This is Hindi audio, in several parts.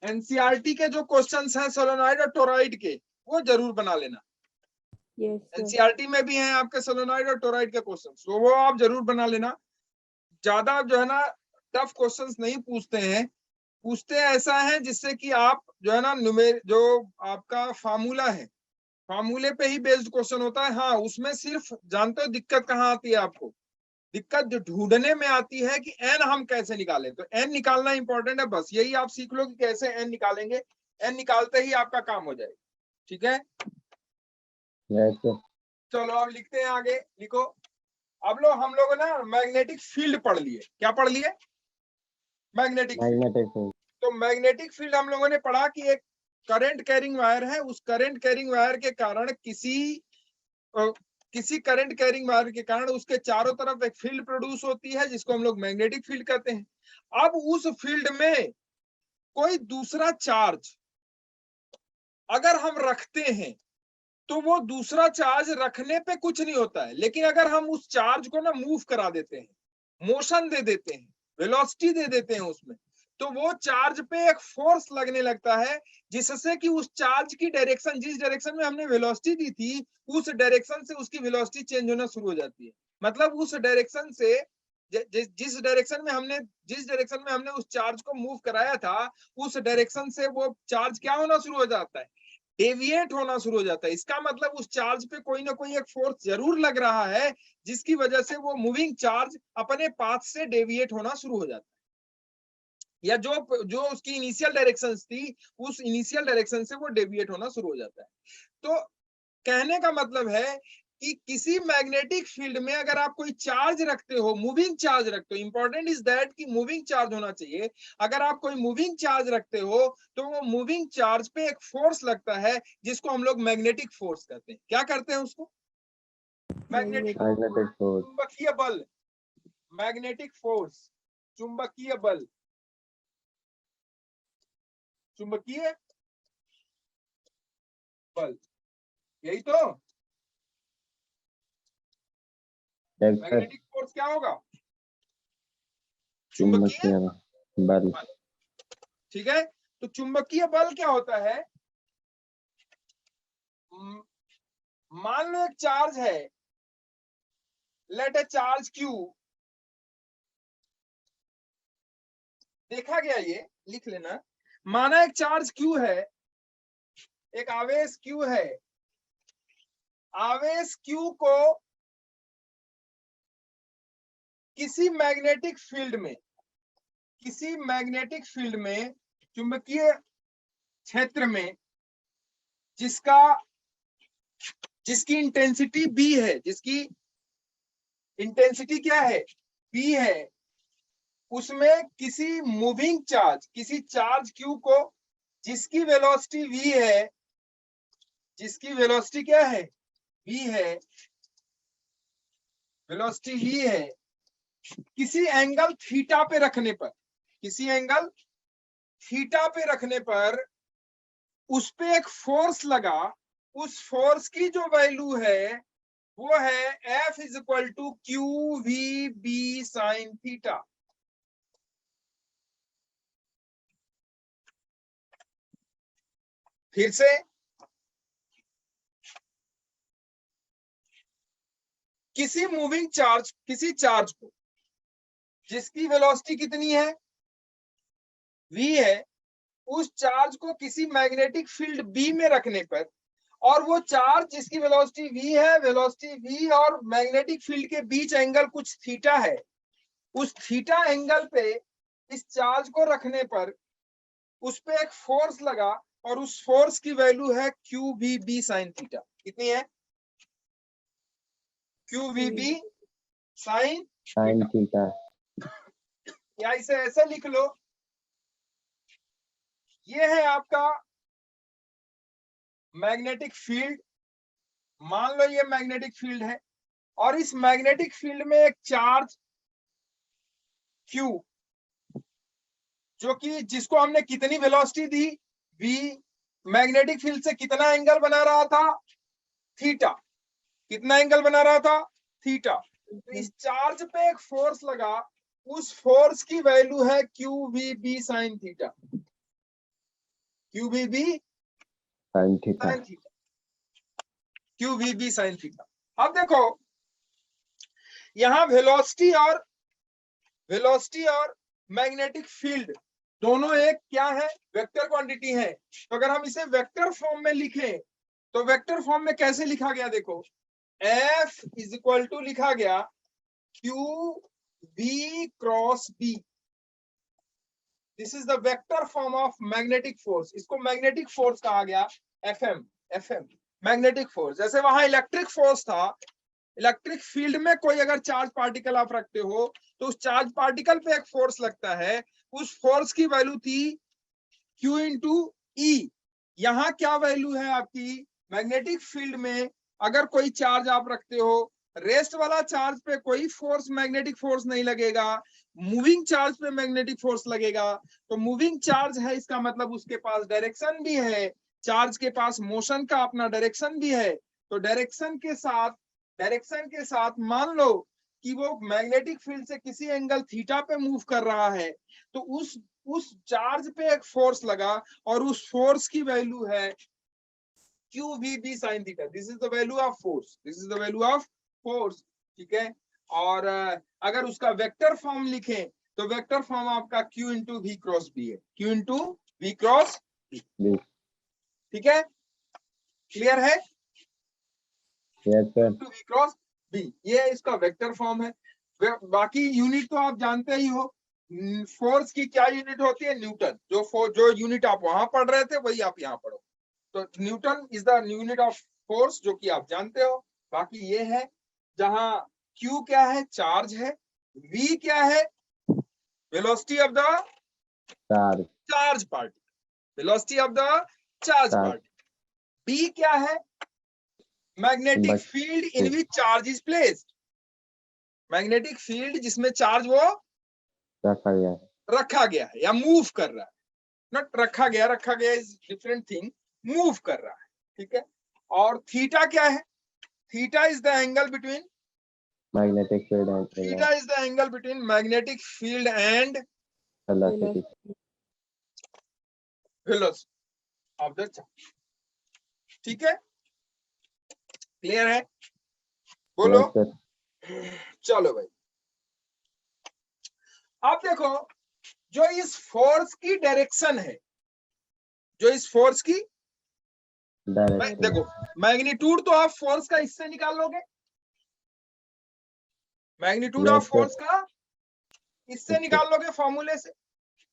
एनसीईआरटी के जो क्वेश्चंस हैं सोलेनॉइड और टोरॉइड के, वो जरूर बना लेना। एनसीईआरटी में भी हैं आपके सोलेनॉइड और टोरॉइड के क्वेश्चंस, तो वो आप जरूर बना लेना। ज्यादा जो है ना टफ क्वेश्चंस नहीं पूछते हैं, पूछते ऐसा है जिससे कि आप जो है ना जो आपका फार्मूला है, फार्मूले पे ही बेस्ड क्वेश्चन होता है। हाँ, उसमें सिर्फ जानते हो दिक्कत कहाँ आती है आपको? दिक्कत जो ढूंढने में आती है कि एन हम कैसे निकालें। तो एन निकालना इंपॉर्टेंट है, बस यही आप सीख लो कि कैसे एन निकालेंगे। एन निकालते ही आपका काम हो जाएगा। ठीक है, चलो अब लिखते हैं आगे। लिखो, अब हम लोग ना मैग्नेटिक फील्ड पढ़ लिए। क्या पढ़ लिए? Magnetic field. तो मैग्नेटिक फील्ड हम लोगों ने पढ़ा कि एक करंट कैरिंग वायर है, उस करंट कैरिंग वायर के कारण किसी करंट कैरिंग वायर के कारण उसके चारों तरफ एक फील्ड प्रोड्यूस होती है जिसको हम लोग मैग्नेटिक फील्ड कहते हैं। अब उस फील्ड में कोई दूसरा चार्ज अगर हम रखते हैं तो वो दूसरा चार्ज रखने पे कुछ नहीं होता है, लेकिन अगर हम उस चार्ज को ना मूव करा देते हैं, मोशन दे देते हैं, वेलोसिटी दे देते हैं उसमें, तो वो चार्ज पे एक फोर्स लगने लगता है जिससे कि उस चार्ज की डायरेक्शन, जिस डायरेक्शन में हमने वेलोसिटी दी थी, उस डायरेक्शन से उसकी वेलोसिटी चेंज होना शुरू हो जाती है। मतलब उस डायरेक्शन से जिस डायरेक्शन में हमने उस चार्ज को मूव कराया था, उस डायरेक्शन से वो चार्ज क्या होना शुरू हो जाता है? डेविएट होना शुरू हो जाता है। इसका मतलब उस चार्ज पे कोई ना कोई एक फोर्स जरूर लग रहा है जिसकी वजह से वो मूविंग चार्ज अपने पाथ से डेविएट होना शुरू हो जाता है, या जो उसकी इनिशियल डायरेक्शन थी उस इनिशियल डायरेक्शन से वो डेविएट होना शुरू हो जाता है। तो कहने का मतलब है कि किसी मैग्नेटिक फील्ड में अगर आप कोई चार्ज रखते हो, मूविंग चार्ज रखते हो, इंपॉर्टेंट इज दैट कि मूविंग चार्ज होना चाहिए। अगर आप कोई मूविंग चार्ज रखते हो तो वो मूविंग चार्ज पे एक फोर्स लगता है जिसको हम लोग मैग्नेटिक फोर्स कहते हैं। क्या करते हैं उसको? मैग्नेटिक फोर्स, चुंबकीय बल, मैग्नेटिक फोर्स, चुंबकीय बल, चुंबकीय बल, यही तो। मैग्नेटिक फोर्स क्या होगा? चुंबकीय बल। ठीक है, तो चुंबकीय बल क्या होता है? मान लो एक चार्ज है, लेट ए चार्ज Q, देखा गया, ये लिख लेना। माना एक चार्ज Q है, एक आवेश Q है, आवेश Q को किसी मैग्नेटिक फील्ड में, चुंबकीय क्षेत्र में, जिसकी इंटेंसिटी B है, जिसकी इंटेंसिटी क्या है? B है, उसमें किसी मूविंग चार्ज, किसी चार्ज Q को जिसकी वेलोसिटी V है, जिसकी वेलोसिटी क्या है? V है, वेलोसिटी V है, किसी एंगल थीटा पे रखने पर, किसी एंगल थीटा पे रखने पर उस पे एक फोर्स लगा, उस फोर्स की जो वैल्यू है वो है F is equal to QVB sine theta. फिर से, किसी मूविंग चार्ज, किसी चार्ज को जिसकी वेलोसिटी कितनी है? V है, उस चार्ज को किसी मैग्नेटिक फील्ड B में रखने पर, और वो चार्ज जिसकी वेलोसिटी V है, वेलोसिटी V और मैग्नेटिक फील्ड के बीच एंगल कुछ थीटा है, उस थीटा एंगल पे इस चार्ज को रखने पर उस पे एक फोर्स लगा और उस फोर्स की वैल्यू है QVB साइन थीटा। कितनी है? QVB sine theta. या इसे ऐसे लिख लो, ये है आपका मैग्नेटिक फील्ड। मान लो ये मैग्नेटिक फील्ड है और इस मैग्नेटिक फील्ड में एक चार्ज Q, जो कि जिसको हमने कितनी वेलोसिटी दी? V, मैग्नेटिक फील्ड से कितना एंगल बना रहा था? थीटा। कितना एंगल बना रहा था? थीटा। तो इस चार्ज पे एक फोर्स लगा, उस फोर्स की वैल्यू है QVB sine theta. QVB sine theta, sin theta, QVB sin theta. अब देखो यहाँ वेलोसिटी और मैग्नेटिक फील्ड दोनों एक क्या है, वेक्टर क्वांटिटी है। तो अगर हम इसे वेक्टर फॉर्म में लिखें तो वेक्टर फॉर्म में कैसे लिखा गया, देखो F इज इक्वल टू लिखा गया QV cross B। This is the vector form of magnetic force. इसको मैग्नेटिक फोर्स कहा गया, FM मैग्नेटिक फोर्स। जैसे वहां इलेक्ट्रिक फोर्स था, इलेक्ट्रिक फील्ड में कोई अगर चार्ज पार्टिकल आप रखते हो तो उस चार्ज पार्टिकल पे एक फोर्स लगता है, उस फोर्स की वैल्यू थी Q इंटू E। यहाँ क्या वैल्यू है आपकी, मैग्नेटिक फील्ड में अगर कोई चार्ज आप रखते हो, रेस्ट वाला चार्ज पे कोई फोर्स मैग्नेटिक फोर्स नहीं लगेगा, मूविंग चार्ज पे मैग्नेटिक फोर्स लगेगा। तो मूविंग चार्ज है, इसका मतलब उसके पास डायरेक्शन भी है, चार्ज के पास मोशन का अपना डायरेक्शन भी है। तो डायरेक्शन के साथ मान लो कि वो मैग्नेटिक फील्ड से किसी एंगल थीटा पे मूव कर रहा है, तो उस चार्ज पे एक फोर्स लगा और उस फोर्स की वैल्यू है QVB sin theta. This is the value of force, this is the value of force, ठीक है। और अगर उसका वेक्टर फॉर्म लिखें तो वेक्टर फॉर्म आपका Q into V cross B है, Q into V cross B, ठीक है, क्लियर है। Yes sir, to V cross B, ये इसका वेक्टर फॉर्म है। बाकी यूनिट तो आप जानते ही हो, फोर्स की क्या यूनिट होती है, न्यूटन। जो यूनिट आप वहां पढ़ रहे थे वही आप यहाँ पढ़ो। तो Newton is the unit of force, जो कि आप जानते हो। बाकी ये है जहां Q क्या है, चार्ज है, V क्या है, velocity of the charge particle, velocity of the charge particle. B क्या है, magnetic field in which charge is placed, magnetic field जिसमें चार्ज वो रखा गया है या मूव कर रहा है। नॉट रखा गया इज डिफरेंट थिंग, मूव कर रहा है, ठीक है। और थीटा क्या है, theta is the angle between magnetic field and theta is the angle between magnetic field and velocity of the charge, ठीक है, क्लियर है, बोलो। चलो भाई, अब देखो जो इस फोर्स की डायरेक्शन है, जो इस फोर्स की देखो मैग्नीट्यूड तो आप फोर्स का इससे निकाल लोगे, मैग्नीट्यूड ऑफ फोर्स का इससे निकाल लोगे फॉर्मूले से।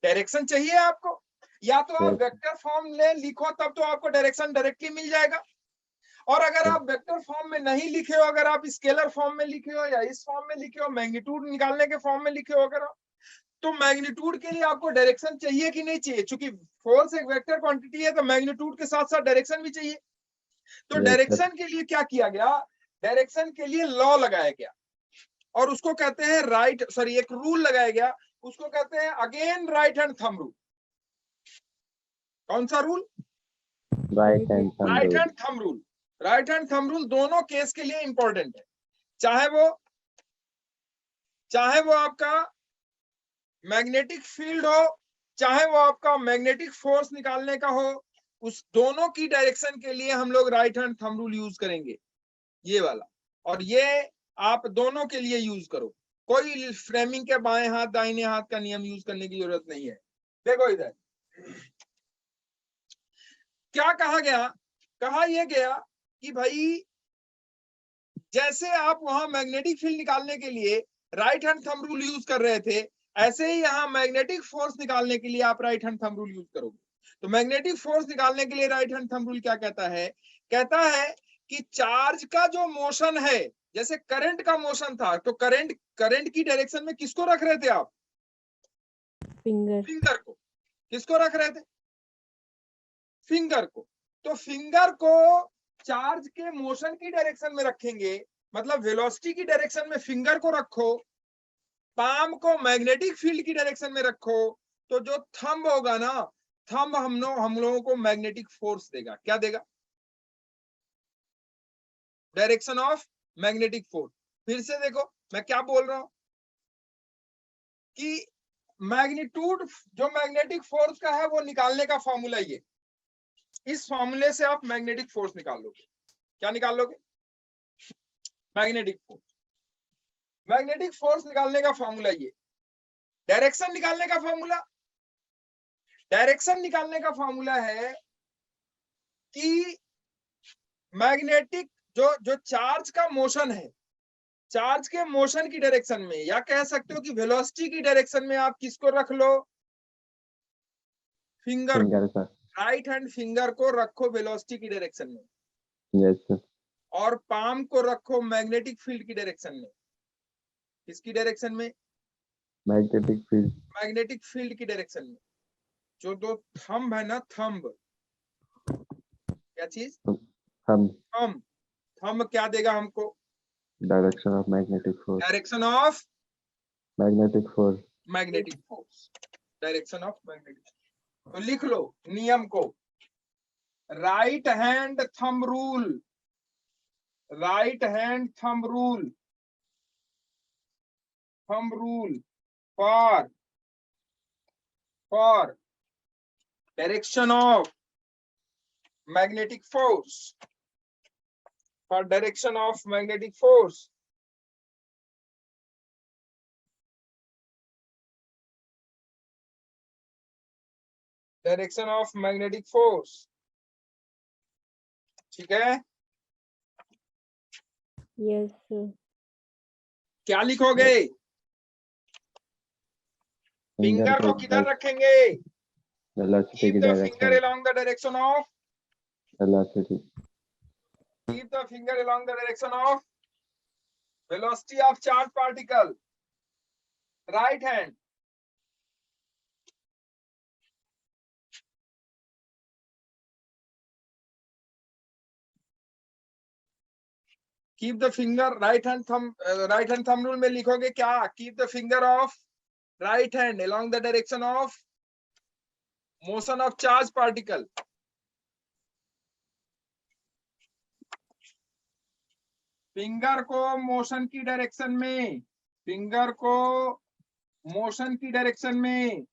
डायरेक्शन चाहिए आपको, या तो आप वेक्टर फॉर्म ले लिखो तब तो आपको डायरेक्शन डायरेक्टली मिल जाएगा। और अगर आप वेक्टर फॉर्म में नहीं लिखे हो, अगर आप स्केलर फॉर्म में लिखे हो या इस फॉर्म में लिखे हो, मैग्नीट्यूड निकालने के फॉर्म में लिखे हो अगर, तो मैग्नीट्यूड के लिए आपको डायरेक्शन चाहिए कि नहीं चाहिए, क्योंकि फोर्स एक वेक्टर क्वांटिटी है तो मैग्नीट्यूड के साथ साथ डायरेक्शन भी चाहिए। तो डायरेक्शन के लिए क्या किया गया, डायरेक्शन के लिए लॉ लगाया गया और उसको कहते हैं एक रूल लगाया गया, उसको कहते हैं again right hand thumb rule. कौन सा rule, right hand thumb rule. Right hand thumb rule दोनों केस के लिए इंपॉर्टेंट है, चाहे वो आपका मैग्नेटिक फील्ड हो, चाहे वो आपका मैग्नेटिक फोर्स निकालने का हो, उस दोनों की डायरेक्शन के लिए हम लोग right hand thumb rule use करेंगे, ये वाला। और ये आप दोनों के लिए यूज करो, कोई फ्रेमिंग के बाएं हाथ दाहिने हाथ का नियम यूज करने की जरूरत नहीं है। देखो इधर क्या कहा गया, कहा यह गया कि भाई जैसे आप वहां मैग्नेटिक फील्ड निकालने के लिए right hand thumb rule use कर रहे थे, ऐसे ही यहाँ मैग्नेटिक फोर्स निकालने के लिए आप right hand thumb rule use करोगे। तो मैग्नेटिक फोर्स निकालने के लिए राइट हैंड थंब रूल क्या कहता है कि चार्ज का जो मोशन है, जैसे करंट का मोशन था, तो करंट की डायरेक्शन में किसको रख रहे थे आप, फिंगर को। किसको रख रहे थे, फिंगर को। तो फिंगर को चार्ज के मोशन की डायरेक्शन में रखेंगे, मतलब वेलोसिटी की डायरेक्शन में फिंगर को रखो, पाम को मैग्नेटिक फील्ड की डायरेक्शन में रखो, तो जो थंब होगा ना, थंब हम लोगों को मैग्नेटिक फोर्स देगा। क्या देगा, डायरेक्शन ऑफ मैग्नेटिक फोर्स। फिर से देखो मैं क्या बोल रहा हूं कि मैग्नीट्यूड जो मैग्नेटिक फोर्स का है वो निकालने का फॉर्मूला ये, इस फॉर्मूले से आप मैग्नेटिक फोर्स निकाल लोगे। क्या निकाल लोगे? Magnetic force. मैग्नेटिक फोर्स निकालने का फॉर्मूला ये। डायरेक्शन निकालने का फॉर्मूला, डायरेक्शन निकालने का फॉर्मूला है कि मैग्नेटिक जो चार्ज का मोशन है, चार्ज के मोशन की डायरेक्शन में, या कह सकते हो कि वेलोसिटी की डायरेक्शन में आप किसको रख लो? फिंगर को, finger sir. Right hand finger को रखो वेलोसिटी की डायरेक्शन में, यस सर। और पाम को रखो मैग्नेटिक फील्ड की डायरेक्शन में। किसकी डायरेक्शन में? Magnetic field. मैग्नेटिक फील्ड की डायरेक्शन में। जो दो थंब है ना, थंब, क्या चीज? हम थंब। थंब क्या देगा हमको? Direction of magnetic force. Direction of magnetic force. Magnetic force, direction of magnetic. तो लिख लो नियम को, right hand thumb rule, right hand thumb rule, thumb rule for direction of magnetic force, for direction of magnetic force. Direction of magnetic force. ठीक है? Yes sir. क्या लिखोगे? फिंगर को किधर रखेंगे? वेलोसिटी Keep की the finger direction. along the direction of, velocity. keep the finger along the direction of velocity of charged particle. Right hand. Keep the finger, right hand thumb rule में लिखोगे क्या? Keep the finger of right hand along the direction of motion of charged particle. Finger को मोशन की डायरेक्शन में, फिंगर को मोशन की डायरेक्शन में,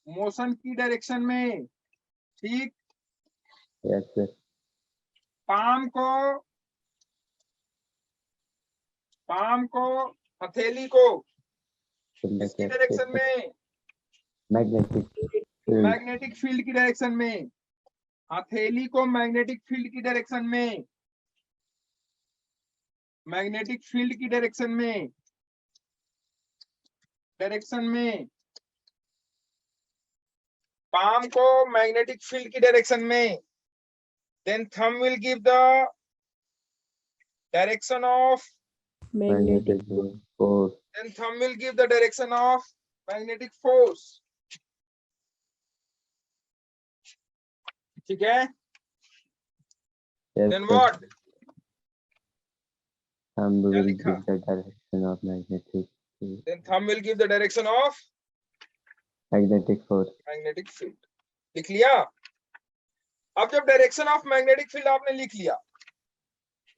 मोशन की डायरेक्शन में, ठीक? Yes sir. पाम को हथेली को किसकी डायरेक्शन में? Magnetic field. मैग्नेटिक फील्ड की डायरेक्शन में। हथेली को मैग्नेटिक फील्ड की डायरेक्शन में, मैग्नेटिक फील्ड की डायरेक्शन में, पाम को मैग्नेटिक फील्ड की डायरेक्शन में। Then thumb will give the direction of magnetic force. then thumb will give the direction of magnetic force. ठीक है? Then what? Thumb क्या will लिखा? give the direction of magnetic Then thumb will give the direction of force. magnetic field. लिख लिया? अब जब डायरेक्शन ऑफ मैग्नेटिक फील्ड आपने लिख लिया,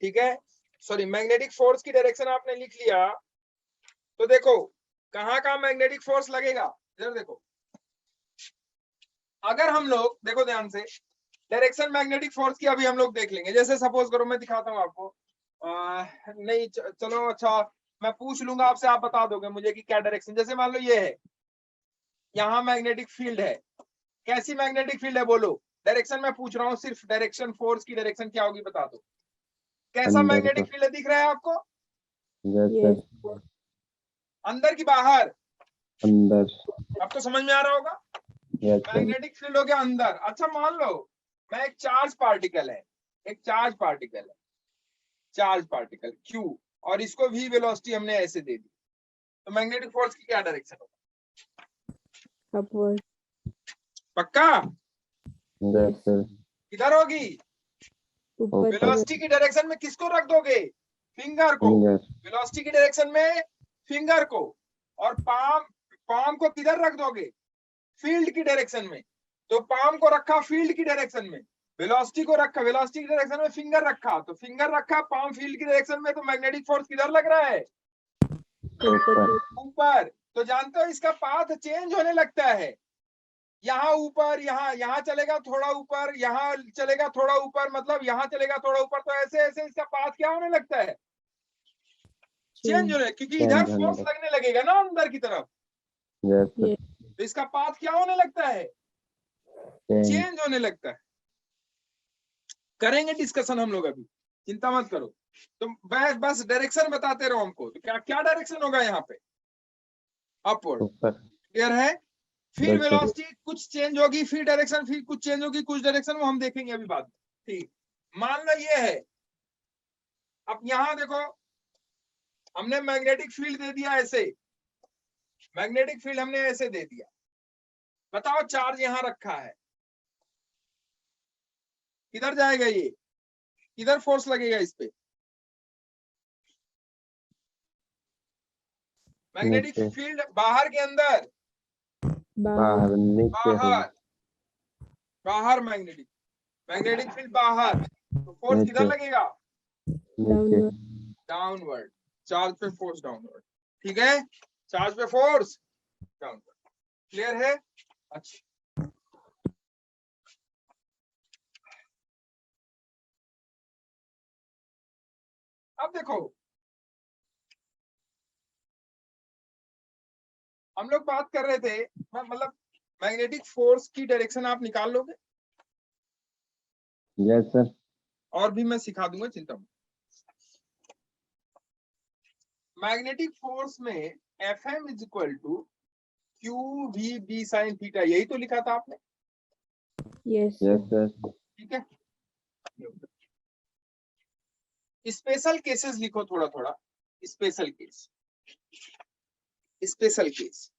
ठीक है, सॉरी मैग्नेटिक फोर्स की डायरेक्शन आपने लिख लिया, तो देखो कहाँ कहाँ मैग्नेटिक फोर्स लगेगा, इधर देखो। अगर हम लोग देखो ध्यान से, डायरेक्शन मैग्नेटिक फोर्स की अभी हम लोग देख लेंगे। जैसे सपोज करो मैं दिखाता हूँ आपको, नहीं चलो अच्छा मैं पूछ लूंगा आपसे, आप बता दोगे मुझे कि क्या डायरेक्शन। जैसे मान लो ये है, यहाँ मैग्नेटिक फील्ड है, कैसी मैग्नेटिक फील्ड है बोलो? डायरेक्शन मैं पूछ रहा हूँ, सिर्फ डायरेक्शन फोर्स की डायरेक्शन क्या होगी बता दो। कैसा मैग्नेटिक फील्ड दिख रहा है आपको? यस अंदर की बाहर? अंदर। अब तो समझ में आ रहा होगा। मैग्नेटिक फील्ड हो गया अंदर। अच्छा मान लो मैं एक चार्ज पार्टिकल है, एक चार्ज पार्टिकल है, चार्ज पार्टिकल Q, और इसको भी वेलोसिटी हमने ऐसे दे दी, तो मैग्नेटिक फोर्स की क्या डायरेक्शन होगा? अपवर्ड। पक्का? किधर होगी? ऊपर। वेलोसिटी की डायरेक्शन में किसको रख दोगे? फिंगर को। वेलोसिटी की डायरेक्शन में फिंगर को, और पाम को किधर रख दोगे? फील्ड की डायरेक्शन में। तो पाम को रखा फील्ड की डायरेक्शन में, वेलोसिटी को रखा वेलोसिटी की डायरेक्शन में, फिंगर रखा तो फिंगर रखा पाम फील्ड की डायरेक्शन में, तो मैग्नेटिक फोर्स किधर लग रहा है? ऊपर। तो जानते हो इसका पाथ चेंज होने लगता है, यहाँ ऊपर, यहाँ चलेगा थोड़ा ऊपर, यहाँ चलेगा थोड़ा ऊपर, मतलब यहाँ चलेगा थोड़ा ऊपर, तो ऐसे ऐसे इसका पाथ क्या होने लगता है, चेंज होने, क्योंकि इधर Change होने फोर्स लगता लगने लगेगा ना अंदर की तरफ, Yes, sir. Yes. तो इसका पाथ क्या होने लगता है, Change. चेंज होने लगता है। करेंगे डिस्कशन हम लोग अभी, चिंता मत करो, तुम बस डायरेक्शन बताते रहो हमको, तो क्या क्या डायरेक्शन होगा यहाँ पे, अपवर्ड, ऊपर. क्लियर है। फिर Yes, sir. वेलोसिटी कुछ चेंज होगी, फिर डायरेक्शन, फिर कुछ चेंज होगी, कुछ डायरेक्शन, वो हम देखेंगे अभी बाद में, ठीक। मान लो ये है, अब यहाँ देखो, हमने मैग्नेटिक फील्ड दे दिया ऐसे, मैग्नेटिक फील्ड हमने ऐसे दे दिया, बताओ चार्ज यहाँ रखा है, किधर जाएगा ये, किधर फोर्स लगेगा इस पे, मैग्नेटिक नीचे. फील्ड बाहर के अंदर, बाहर बाहर. नीचे होगा. बाहर, बाहर मैग्नेटिक फील्ड बाहर, तो फोर्स किधर नीचे. लगेगा, नीचे. डाउनवर्ड डाउनवर्ड, चार्ज पे फोर्स डाउनवर्ड, ठीक है, चार्ज पे फोर्स डाउनवर्ड, क्लियर है। अच्छा, अब देखो, हम लोग बात कर रहे थे, मतलब मैग्नेटिक फोर्स की डायरेक्शन आप निकाल लोगे, Yes, sir. और भी मैं सिखा दूंगा, चिंता मत। मैग्नेटिक फोर्स में Fm is equal to Q V B sine theta, यही तो लिखा था आपने, yes Yes, sir. sir. ठीक है। स्पेशल केसेस लिखो थोड़ा थोड़ा, स्पेशल केस, स्पेशल केस,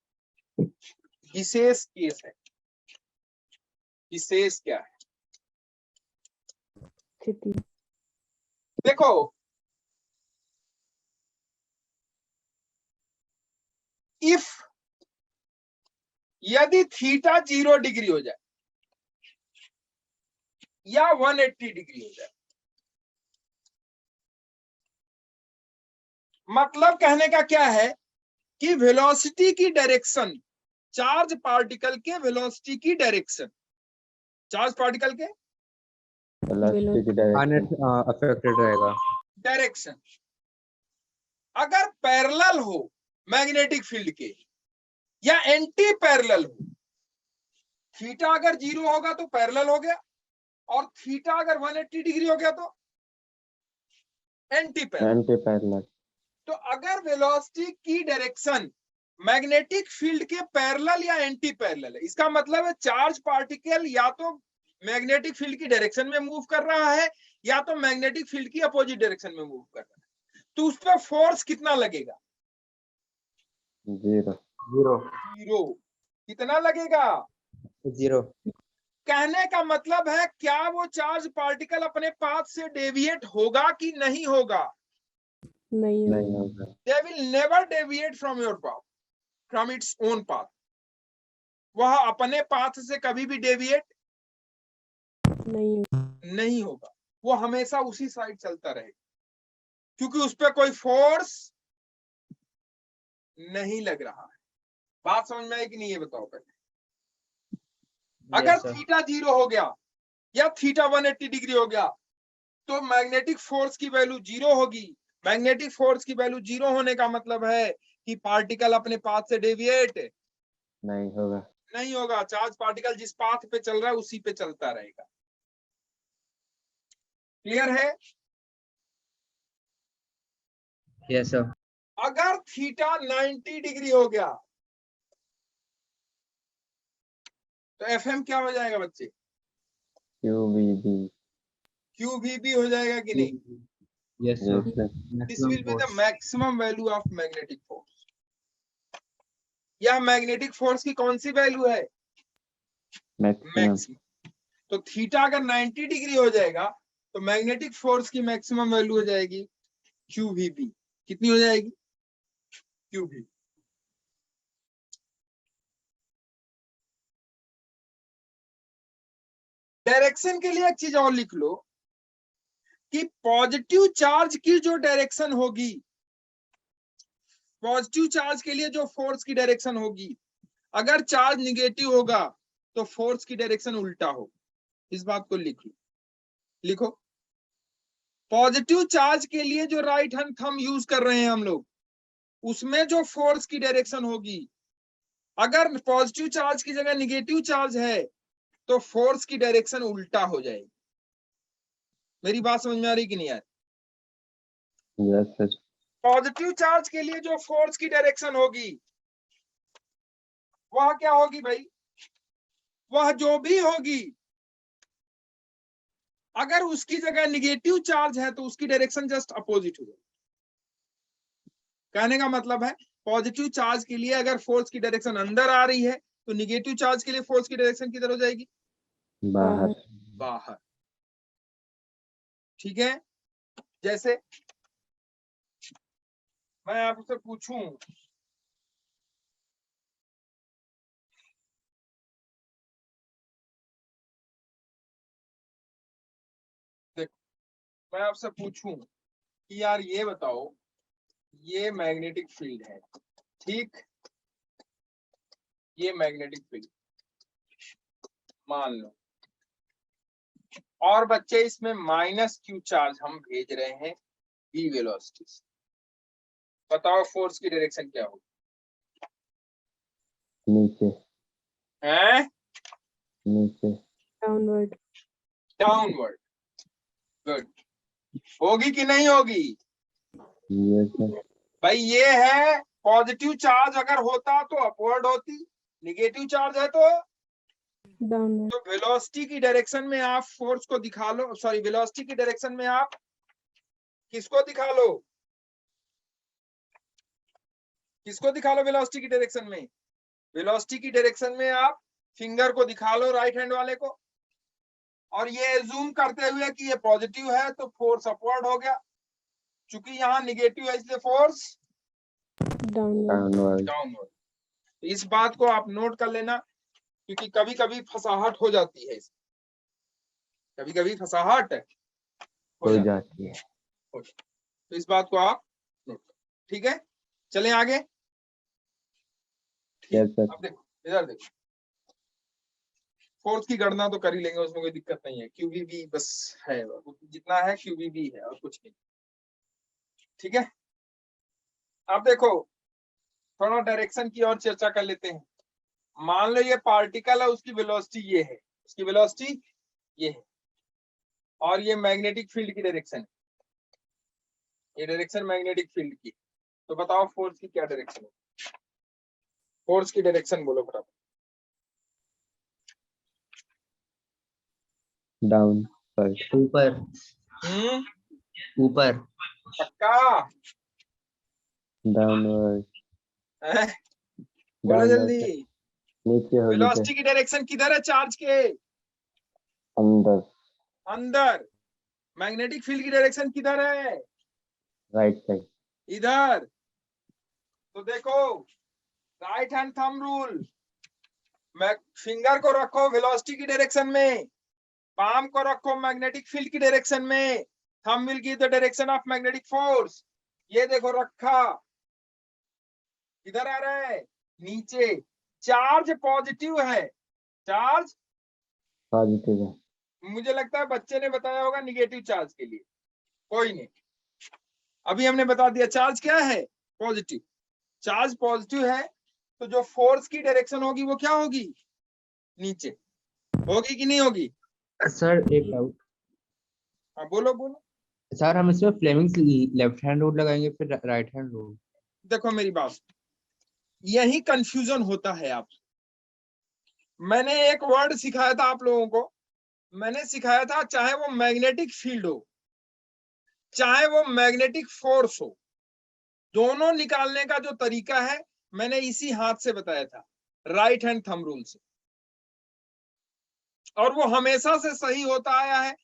विशेष केस है, विशेष क्या है, स्थिति देखो इफ, यदि थीटा 0 डिग्री हो जाए या 180 डिग्री हो जाए, मतलब कहने का क्या है कि वेलोसिटी की डायरेक्शन, चार्ज पार्टिकल के वेलोसिटी की डायरेक्शन, चार्ज पार्टिकल के Velocity की direction. अफेक्टेड रहेगा। डायरेक्शन अगर पैरेलल हो मैग्नेटिक फील्ड के या एंटी पैरेलल हो, थीटा अगर 0 होगा तो पैरेलल हो गया, और थीटा अगर 180 डिग्री हो गया तो एंटी पैरेलल। Anti-parallel. तो अगर वेलोसिटी की डायरेक्शन मैग्नेटिक फील्ड के पैरेलल या एंटी पैरेलल है, इसका मतलब है चार्ज पार्टिकल या तो मैग्नेटिक फील्ड की डायरेक्शन में मूव कर रहा है या तो मैग्नेटिक फील्ड की अपोजिट डायरेक्शन में मूव कर रहा है, तो उस पर फोर्स कितना लगेगा, 0. 0। कितना लगेगा, 0। कहने का मतलब है क्या वो चार्ज पार्टिकल अपने पाथ से डेविएट होगा कि नहीं होगा, नहीं नहीं होगा. they will never deviate from your path, from its own path, वह अपने पाथ से कभी भी डेविएट नहीं होगा, वो हमेशा उसी साइड चलता रहेगा, क्योंकि उस पर कोई फोर्स नहीं लग रहा है। बात समझ में आई कि नहीं, ये बताओ पहले। अगर थीटा 0 हो गया या थीटा 180 डिग्री हो गया तो मैग्नेटिक फोर्स की वैल्यू 0 होगी। मैग्नेटिक फोर्स की वैल्यू 0 होने का मतलब है कि पार्टिकल अपने पाथ से डेविएट नहीं होगा. नहीं होगा, चार्ज पार्टिकल जिस पाथ पे चल रहा है उसी पे चलता रहेगा। क्लियर है? Yes sir. अगर थीटा 90 डिग्री हो गया तो एफएम क्या हो जाएगा बच्चे? QVB. QVB हो जाएगा कि नहीं? Yes Yes, sir. sir. This will be the maximum value of magnetic force. या मैग्नेटिक फोर्स की कौन सी वैल्यू है? Maximum. मैक्सिमम। तो थीटा अगर 90 डिग्री हो जाएगा तो मैग्नेटिक फोर्स की मैक्सिमम वैल्यू हो जाएगी QVB। कितनी हो जाएगी? QVB। डायरेक्शन के लिए एक चीज और लिख लो कि पॉजिटिव चार्ज की जो डायरेक्शन होगी, पॉजिटिव चार्ज के लिए जो फोर्स की डायरेक्शन होगी, अगर चार्ज निगेटिव होगा तो फोर्स की डायरेक्शन उल्टा हो। इस बात को लिख लो, लिखो। पॉजिटिव चार्ज के लिए जो राइट हैंड थंब यूज कर रहे हैं हम लोग, उसमें जो फोर्स की डायरेक्शन होगी, अगर पॉजिटिव चार्ज की जगह निगेटिव चार्ज है तो फोर्स की डायरेक्शन उल्टा हो जाएगी। मेरी बात समझ में आ रही कि नहीं आ रही? Yes sir. पॉजिटिव चार्ज के लिए जो फोर्स की डायरेक्शन होगी वह क्या होगी भाई? वह जो भी होगी, अगर उसकी जगह निगेटिव चार्ज है तो उसकी डायरेक्शन जस्ट अपोजिट हो जाएगी। कहने का मतलब है पॉजिटिव चार्ज के लिए अगर फोर्स की डायरेक्शन अंदर आ रही है तो निगेटिव चार्ज के लिए फोर्स की डायरेक्शन किधर हो जाएगी? बाहर। बाहर। ठीक है। जैसे मैं आपसे पूछूं, मैं आपसे पूछूं कि यार ये बताओ, ये मैग्नेटिक फील्ड है, ठीक? ये मैग्नेटिक फील्ड मान लो, और बच्चे इसमें माइनस क्यू चार्ज हम भेज रहे हैं v वेलोसिटी से। बताओ फोर्स की डायरेक्शन क्या होगी? नीचे। हैं? नीचे। डाउनवर्ड। डाउनवर्ड। गुड। होगी कि नहीं होगी? Yes sir. भाई ये है, पॉजिटिव चार्ज अगर होता तो अपवर्ड होती, निगेटिव चार्ज है तो डाउनवर्ड। वेलोसिटी की डायरेक्शन में आप फोर्स को दिखा लो, सॉरी वेलोसिटी की डायरेक्शन में आप किसको दिखा लो? किसको दिखा लो वेलोसिटी की डायरेक्शन में? वेलोसिटी की डायरेक्शन में आप फिंगर को दिखा लो, राइट हैंड वाले को, और ये जूम करते हुए कि ये पॉजिटिव है तो फोर्स अपवर्ड हो गया, चूंकि यहाँ निगेटिव है इसलिए फोर्स डाउनवर्ड। डाउनवर्ड। इस बात को आप नोट कर लेना, क्योंकि कभी कभी फसाहट हो जाती है, कभी कभी फसाहट हो जाती है। तो इस बात को आप नोट करो, ठीक है? चलें आगे। Yes sir. अब देखो, इधर देखो, फोर्स की गणना तो कर ही लेंगे, उसमें कोई दिक्कत नहीं है। क्यूबीबी बस है, जितना है क्यूबीबी है और कुछ नहीं, ठीक है? अब देखो, थोड़ा डायरेक्शन की और चर्चा कर लेते हैं। मान लो ये पार्टिकल है, उसकी वेलोसिटी ये है, उसकी वेलोसिटी ये है, और ये मैग्नेटिक फील्ड की डायरेक्शन है, ये डायरेक्शन मैग्नेटिक फील्ड की। तो बताओ फोर्स की क्या डायरेक्शन है? फोर्स की डायरेक्शन बोलो फटाफट। Down sir. ऊपर। ऊपर। पक्का? डाउनवर्ड। हैं? बोलो जल्दी। नीचे होगी सर। वेलोसिटी की डायरेक्शन किधर है चार्ज के? अंदर। अंदर। मैग्नेटिक फील्ड की डायरेक्शन किधर है? Right side. इधर। तो देखो, राइट हैंड थंब रूल, मैं फिंगर को रखो वेलोसिटी की डायरेक्शन में, पाम को रखो मैग्नेटिक फील्ड की डायरेक्शन में, thumb will give the direction of magnetic force. ये देखो रखा, किधर आ रहा है? नीचे। चार्ज पॉजिटिव है, चार्ज पॉजिटिव है। मुझे लगता है बच्चे ने बताया होगा निगेटिव चार्ज के लिए, कोई नहीं, अभी हमने बता दिया चार्ज क्या है, पॉजिटिव। चार्ज पॉजिटिव है तो जो फोर्स की डायरेक्शन होगी वो क्या होगी? नीचे। होगी कि नहीं होगी? सर एक डाउट। हाँ बोलो बोलो। सर हम इसमें फ्लेमिंग्स लेफ्ट हैंड रूल लगाएंगे फिर राइट हैंड रूल? देखो मेरी बात, यही कंफ्यूजन होता है आप। मैंने एक वर्ड सिखाया था आप लोगों को, मैंने सिखाया था चाहे वो मैग्नेटिक फील्ड हो चाहे वो मैग्नेटिक फोर्स हो, दोनों निकालने का जो तरीका है मैंने इसी हाथ से बताया था, राइट हैंड थंब रूल से, और वो हमेशा से सही होता आया है।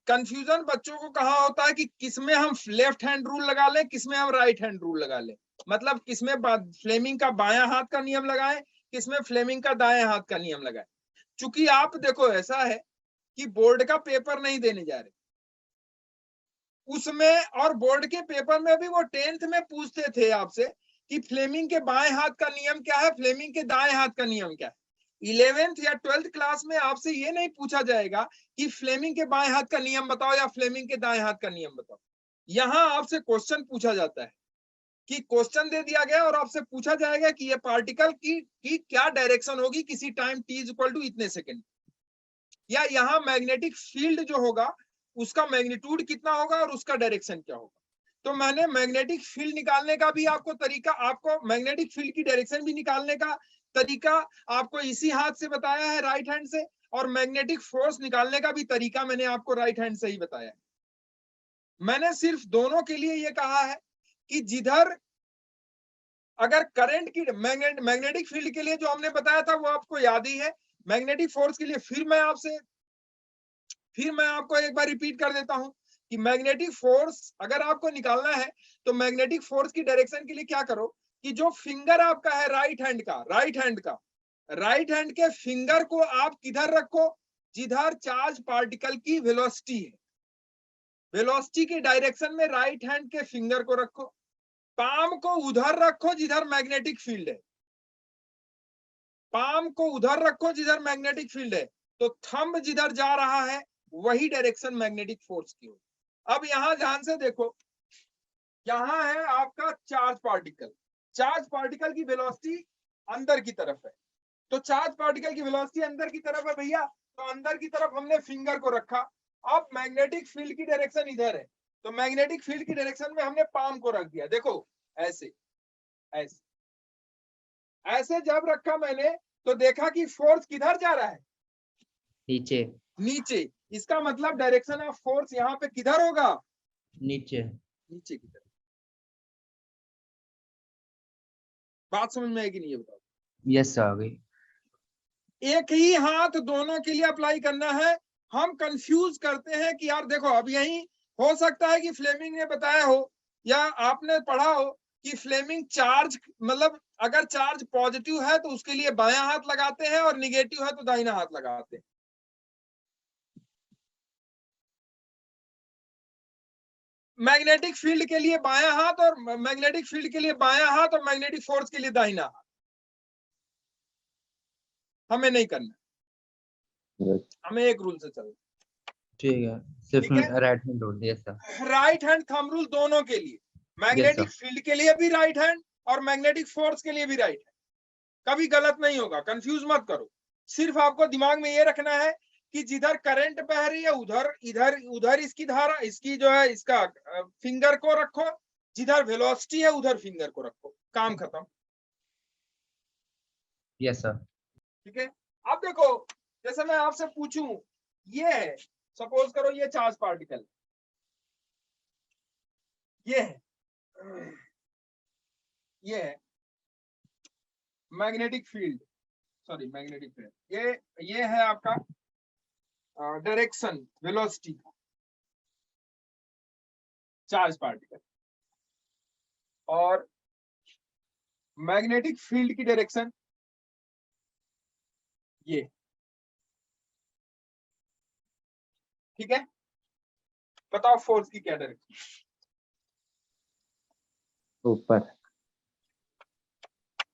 कंफ्यूजन बच्चों को कहाँ होता है कि किसमें हम लेफ्ट हैंड रूल लगा लें, किसमें हम राइट हैंड रूल लगा लें, मतलब किसमें फ्लेमिंग का बायां हाथ का नियम लगाएं, किसमें फ्लेमिंग का दाएं हाथ का नियम लगाएं। चूंकि आप देखो ऐसा है कि बोर्ड का पेपर नहीं देने जा रहे, उसमें और बोर्ड के पेपर में भी वो 10th में पूछते थे आपसे कि फ्लेमिंग के बाएं हाथ का नियम क्या है, फ्लेमिंग के दाएं हाथ का नियम क्या है। 11th या 12th क्लास में आपसे ये नहीं पूछा जाएगा कि फ्लेमिंग के बाएं हाथ का नियम बताओ या फ्लेमिंग के दाएं हाथ का नियम बताओ। यहाँ आपसे क्वेश्चन पूछा जाता है कि क्वेश्चन दे दिया गया और आपसे पूछा जाएगा कि ये पार्टिकल की क्या डायरेक्शन होगी किसी टाइम t इक्वल टू इतने सेकेंड, या यहाँ मैग्नेटिक फील्ड जो होगा उसका मैग्नीट्यूड कितना होगा और उसका डायरेक्शन क्या होगा। तो मैंने मैग्नेटिक फील्ड निकालने का भी आपको तरीका, आपको मैग्नेटिक फील्ड की डायरेक्शन भी निकालने का तरीका आपको इसी हाथ से बताया है, राइट हैंड से, और मैग्नेटिक फोर्स निकालने का भी तरीका मैंने आपको राइट हैंड से ही बताया है। मैंने सिर्फ दोनों के लिए ये कहा है कि जिधर अगर करंट की मैग्नेटिक फील्ड के लिए जो हमने बताया था वो आपको याद ही है। मैग्नेटिक फोर्स के लिए फिर मैं आपको एक बार रिपीट कर देता हूं कि मैग्नेटिक फोर्स अगर आपको निकालना है तो मैग्नेटिक फोर्स की डायरेक्शन के लिए क्या करो कि जो फिंगर आपका है राइट हैंड के फिंगर को आप किधर रखो, जिधर चार्ज पार्टिकल की वेलोसिटी है, वेलोसिटी के डायरेक्शन में राइट हैंड के फिंगर को रखो। पाम को उधर रखो जिधर मैग्नेटिक फील्ड है, पाम को उधर रखो जिधर मैग्नेटिक फील्ड है, तो थंब जिधर जा रहा है वही डायरेक्शन मैग्नेटिक फोर्स की होगी। अब यहां ध्यान से देखो, यहां है आपका चार्ज पार्टिकल की वेलोसिटी अंदर की तरफ है, तो चार्ज पार्टिकल की वेलोसिटी अंदर की तरफ है भैया, तो अंदर की तरफ हमने फिंगर को रखा। अब मैग्नेटिक फील्ड की डायरेक्शन इधर है, तो मैग्नेटिक फील्ड की डायरेक्शन में हमने पाम को रख दिया। देखो ऐसे ऐसे ऐसे जब रखा मैंने तो देखा कि फोर्स किधर जा रहा है, नीचे। इसका मतलब डायरेक्शन ऑफ फोर्स यहाँ पे किधर होगा, नीचे की तरफ। बात समझ में आएगी नहीं, ये बताओ। यस आ गई। एक ही हाथ दोनों के लिए अप्लाई करना है। हम कंफ्यूज करते हैं कि यार देखो, अब यही हो सकता है कि फ्लेमिंग ने बताया हो या आपने पढ़ा हो कि फ्लेमिंग चार्ज, मतलब अगर चार्ज पॉजिटिव है तो उसके लिए बायां हाथ लगाते हैं और निगेटिव है तो दाहिना हाथ लगाते हैं। मैग्नेटिक फील्ड के लिए बायां हाथ और मैग्नेटिक फील्ड के लिए बायां हाथ और मैग्नेटिक फोर्स के लिए दाहिना हाथ। हमें नहीं करना, हमें एक रूल से चलना। ठीक है, सिर्फ right hand rule. Yes sir. Right hand thumb rule दोनों के लिए, मैग्नेटिक फील्ड के लिए भी राइट हैंड और मैग्नेटिक फोर्स के लिए भी राइट हैंड। कभी गलत नहीं होगा, कंफ्यूज मत करो। सिर्फ आपको दिमाग में ये रखना है कि जिधर करंट बह रही है उधर उधर इसकी धारा, इसकी जो है इसका फिंगर को रखो, जिधर वेलोसिटी है उधर फिंगर को रखो, काम खत्म। Yes sir. ठीक है। अब देखो, जैसे मैं आपसे पूछूं, ये है, सपोज करो ये चार्ज पार्टिकल, ये है मैग्नेटिक फील्ड, ये है आपका डायरेक्शन वेलोसिटी का चार्ज पार्टिकल, और मैग्नेटिक फील्ड की डायरेक्शन ये। ठीक है, बताओ फोर्स की क्या डायरेक्शन? ऊपर।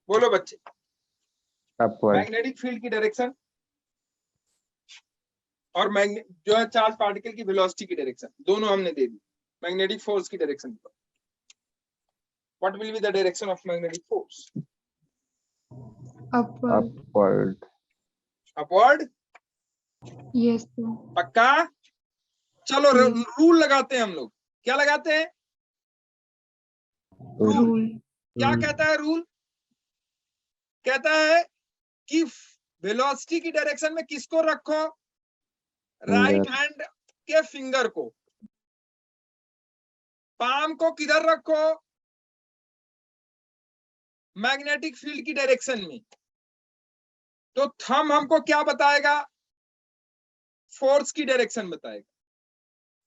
बोलो बच्चे। अपवर्ड। मैग्नेटिक फील्ड की डायरेक्शन और जो है चार्ज पार्टिकल की वेलोसिटी की डायरेक्शन, दोनों हमने दे दी। मैग्नेटिक फोर्स की direction, what will be the direction of magnetic force? Upward. Upward. Yes, sir. पक्का? चलो रूल लगाते हैं हम लोग। क्या लगाते हैं? रूल। क्या कहता है रूल? कहता है कि वेलोसिटी की डायरेक्शन में किसको रखो? राइट हैंड के फिंगर को। पाम को किधर रखो? मैग्नेटिक फील्ड की डायरेक्शन में। तो थंब हमको क्या बताएगा? फोर्स की डायरेक्शन बताएगा।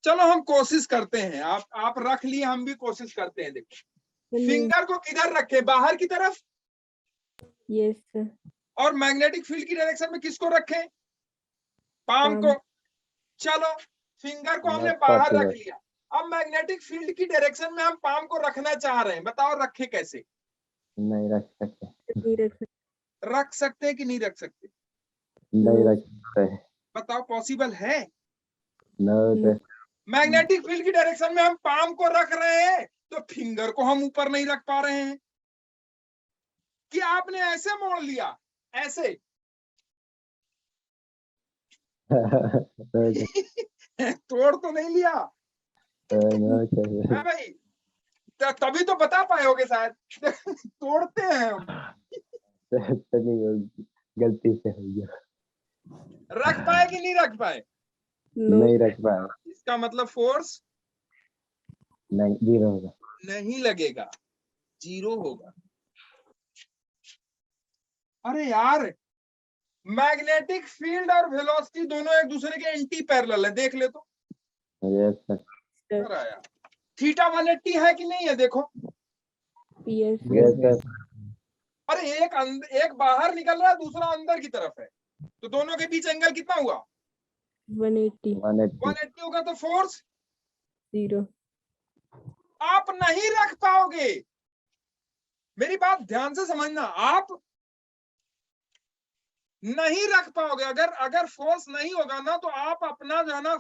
चलो हम कोशिश करते हैं, आप रख लिए, हम भी कोशिश करते हैं। देखो फिंगर को किधर रखे? बाहर की तरफ। Yes, sir. और मैग्नेटिक फील्ड की डायरेक्शन में किसको रखें? पाम को। चलो फिंगर को हमने बाहर रख लिया, अब मैग्नेटिक फील्ड की डायरेक्शन में हम पाम को रखना चाह रहे हैं, बताओ रखे कैसे? नहीं रख सकते। रख सकते हैं कि नहीं रख सकते? नहीं No. रख सकते। बताओ पॉसिबल है? No No. मैग्नेटिक फील्ड की डायरेक्शन में हम पाम को रख रहे हैं तो फिंगर को हम ऊपर नहीं रख पा रहे हैं। कि आपने ऐसे मोड़ लिया, ऐसे तोड़ तो नहीं लिया नो चाहिए। है भाई? तभी तो बता पाए होगे शायद। तोड़ते हैं हम। नहीं होगी, गलती से हो गया। रख पाए कि नहीं रख पाए? No. नहीं रख पाया। इसका मतलब फोर्स नहीं, जीरो होगा। नहीं लगेगा, जीरो होगा। अरे यार, मैग्नेटिक फील्ड और वेलोसिटी दोनों एक दूसरे के एंटी पैरेलल है, देख ले तो। Yes sir. Sir. अरे यार, थीटा 180 है कि नहीं है? देखो, Yes. Yes sir. अरे एक बाहर निकल रहा है, दूसरा अंदर की तरफ है, तो दोनों के बीच एंगल कितना हुआ? 180. 180। 180 होगा तो फोर्स 0. आप नहीं रख पाओगे। मेरी बात ध्यान से समझना, आप नहीं रख पाओगे। अगर फोर्स नहीं होगा ना, तो आप अपना जो है ना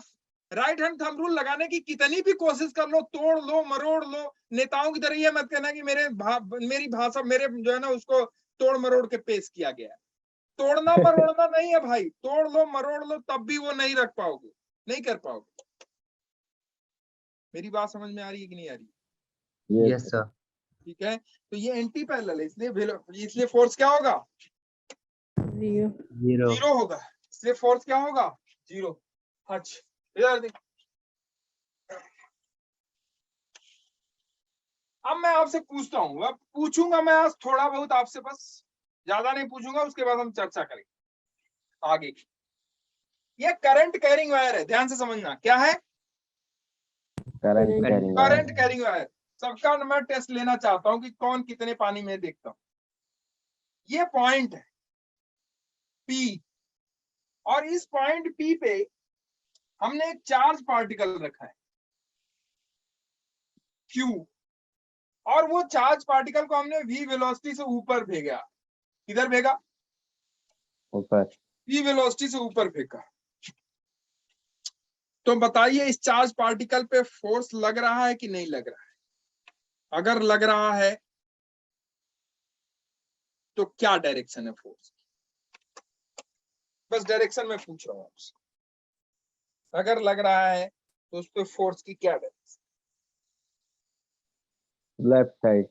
राइट हैंड थंब रूल लगाने की कितनी भी कोशिश कर लो, तोड़ लो, मरोड़ लो, नेताओं की तरह ये मत कहना कि मेरी भाषा मेरे जो है ना उसको तोड़ मरोड़ के पेश किया गया है। तोड़ना मरोड़ना नहीं है भाई, तोड़ लो मरोड़ लो तब भी वो नहीं रख पाओगे, नहीं कर पाओगे। मेरी बात समझ में आ रही है कि नहीं आ रही है? Yes sir. ठीक है, तो ये एंटी पैरेलल है, इसलिए फोर्स क्या होगा? 0. जीरो। जीरो होगा। इसलिए फोर्स क्या होगा? जीरो। अच्छा, इधर देख। अब मैं आपसे पूछता हूं, अब पूछूंगा मैं आज थोड़ा बहुत आपसे, बस ज्यादा नहीं पूछूंगा, उसके बाद हम चर्चा करेंगे आगे की। ये करंट कैरिंग वायर है, ध्यान से समझना। क्या है? Current carrying current carrying wire. सबका मैं टेस्ट लेना चाहता हूं कि कौन कितने पानी में देखता हूं। ये पॉइंट है पी, और इस पॉइंट पी पे हमने एक चार्ज पार्टिकल रखा है क्यू, और वो चार्ज पार्टिकल को हमने v वेलोसिटी से ऊपर भेजा। किधर भेजा? ऊपर। v वेलोसिटी से ऊपर फेंका। तो बताइए, इस चार्ज पार्टिकल पे फोर्स लग रहा है कि नहीं लग रहा है? अगर लग रहा है तो क्या डायरेक्शन है फोर्स? बस डायरेक्शन में पूछ रहा हूं आपसे। अगर लग रहा है तो उस पे फोर्स की क्या डायरेक्शन लेफ्ट साइड।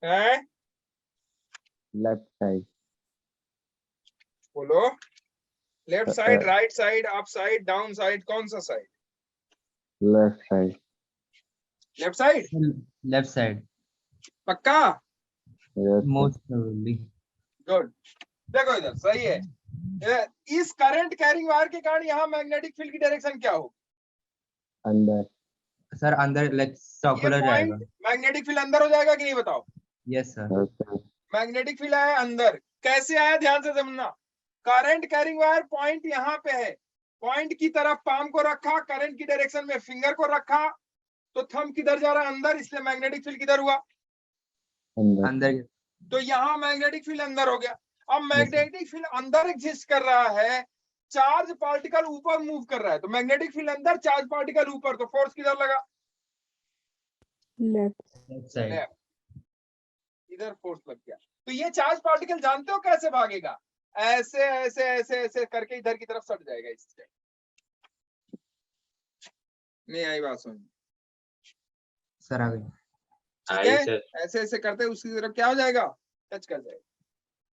है? Left side. बोलो। Left side, right side, up side, down side, कौन सा side? Left side. Left side. Left side पक्का? Yes most probably. गुड। देखो इधर सही है। इस करंट कैरिंग वायर के कारण यहाँ मैग्नेटिक फील्ड की डायरेक्शन क्या हो? अंदर। सर अंदर लाइक ये सर्कुलर जाएगा। पॉइंट मैग्नेटिक फील्ड अंदर हो जाएगा कि नहीं? बताओ। Yes sir. Yes sir. Magnetic field आया अंदर, कैसे आया? ध्यान से समझना। करंट कैरिंग वायर पॉइंट यहाँ पे है, पॉइंट की तरफ पाम को रखा, करंट की डायरेक्शन में फिंगर को रखा, तो थंब किधर जा रहा है? अंदर, इसलिए मैग्नेटिक फील्ड किधर हुआ? अंदर। अंदर। तो यहाँ मैग्नेटिक फील्ड अंदर हो गया। अब Yes, sir. मैग्नेटिक फील्ड अंदर एग्जिस्ट कर रहा है, चार्ज पार्टिकल ऊपर मूव कर रहा है, तो मैग्नेटिक फील्ड अंदर, चार्ज पार्टिकल ऊपर, तो फोर्स किधर लगा? Left. Left side. लेफ्ट। इधर फोर्स लग गया। तो ये चार्ज पार्टिकल जानते हो कैसे भागेगा? ऐसे ऐसे ऐसे ऐसे करके इधर की तरफ सट जाएगा। इससे नहीं आई बात समझ? सर आ गई। ठीक है, ऐसे ऐसे करते उसकी तरफ क्या हो जाएगा? टच कर जाएगा।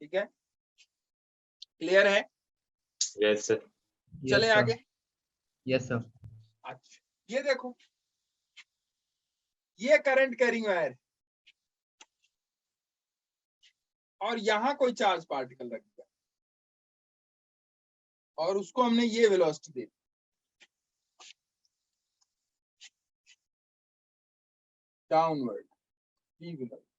ठीक है, क्लियर है? Yes sir. चले आगे। Yes sir. अच्छा, ये देखो, ये करंट कैरिंग वायर, और यहां कोई चार्ज पार्टिकल रख दिया, और उसको हमने ये वेलोसिटी दे दी। Downward v velocity.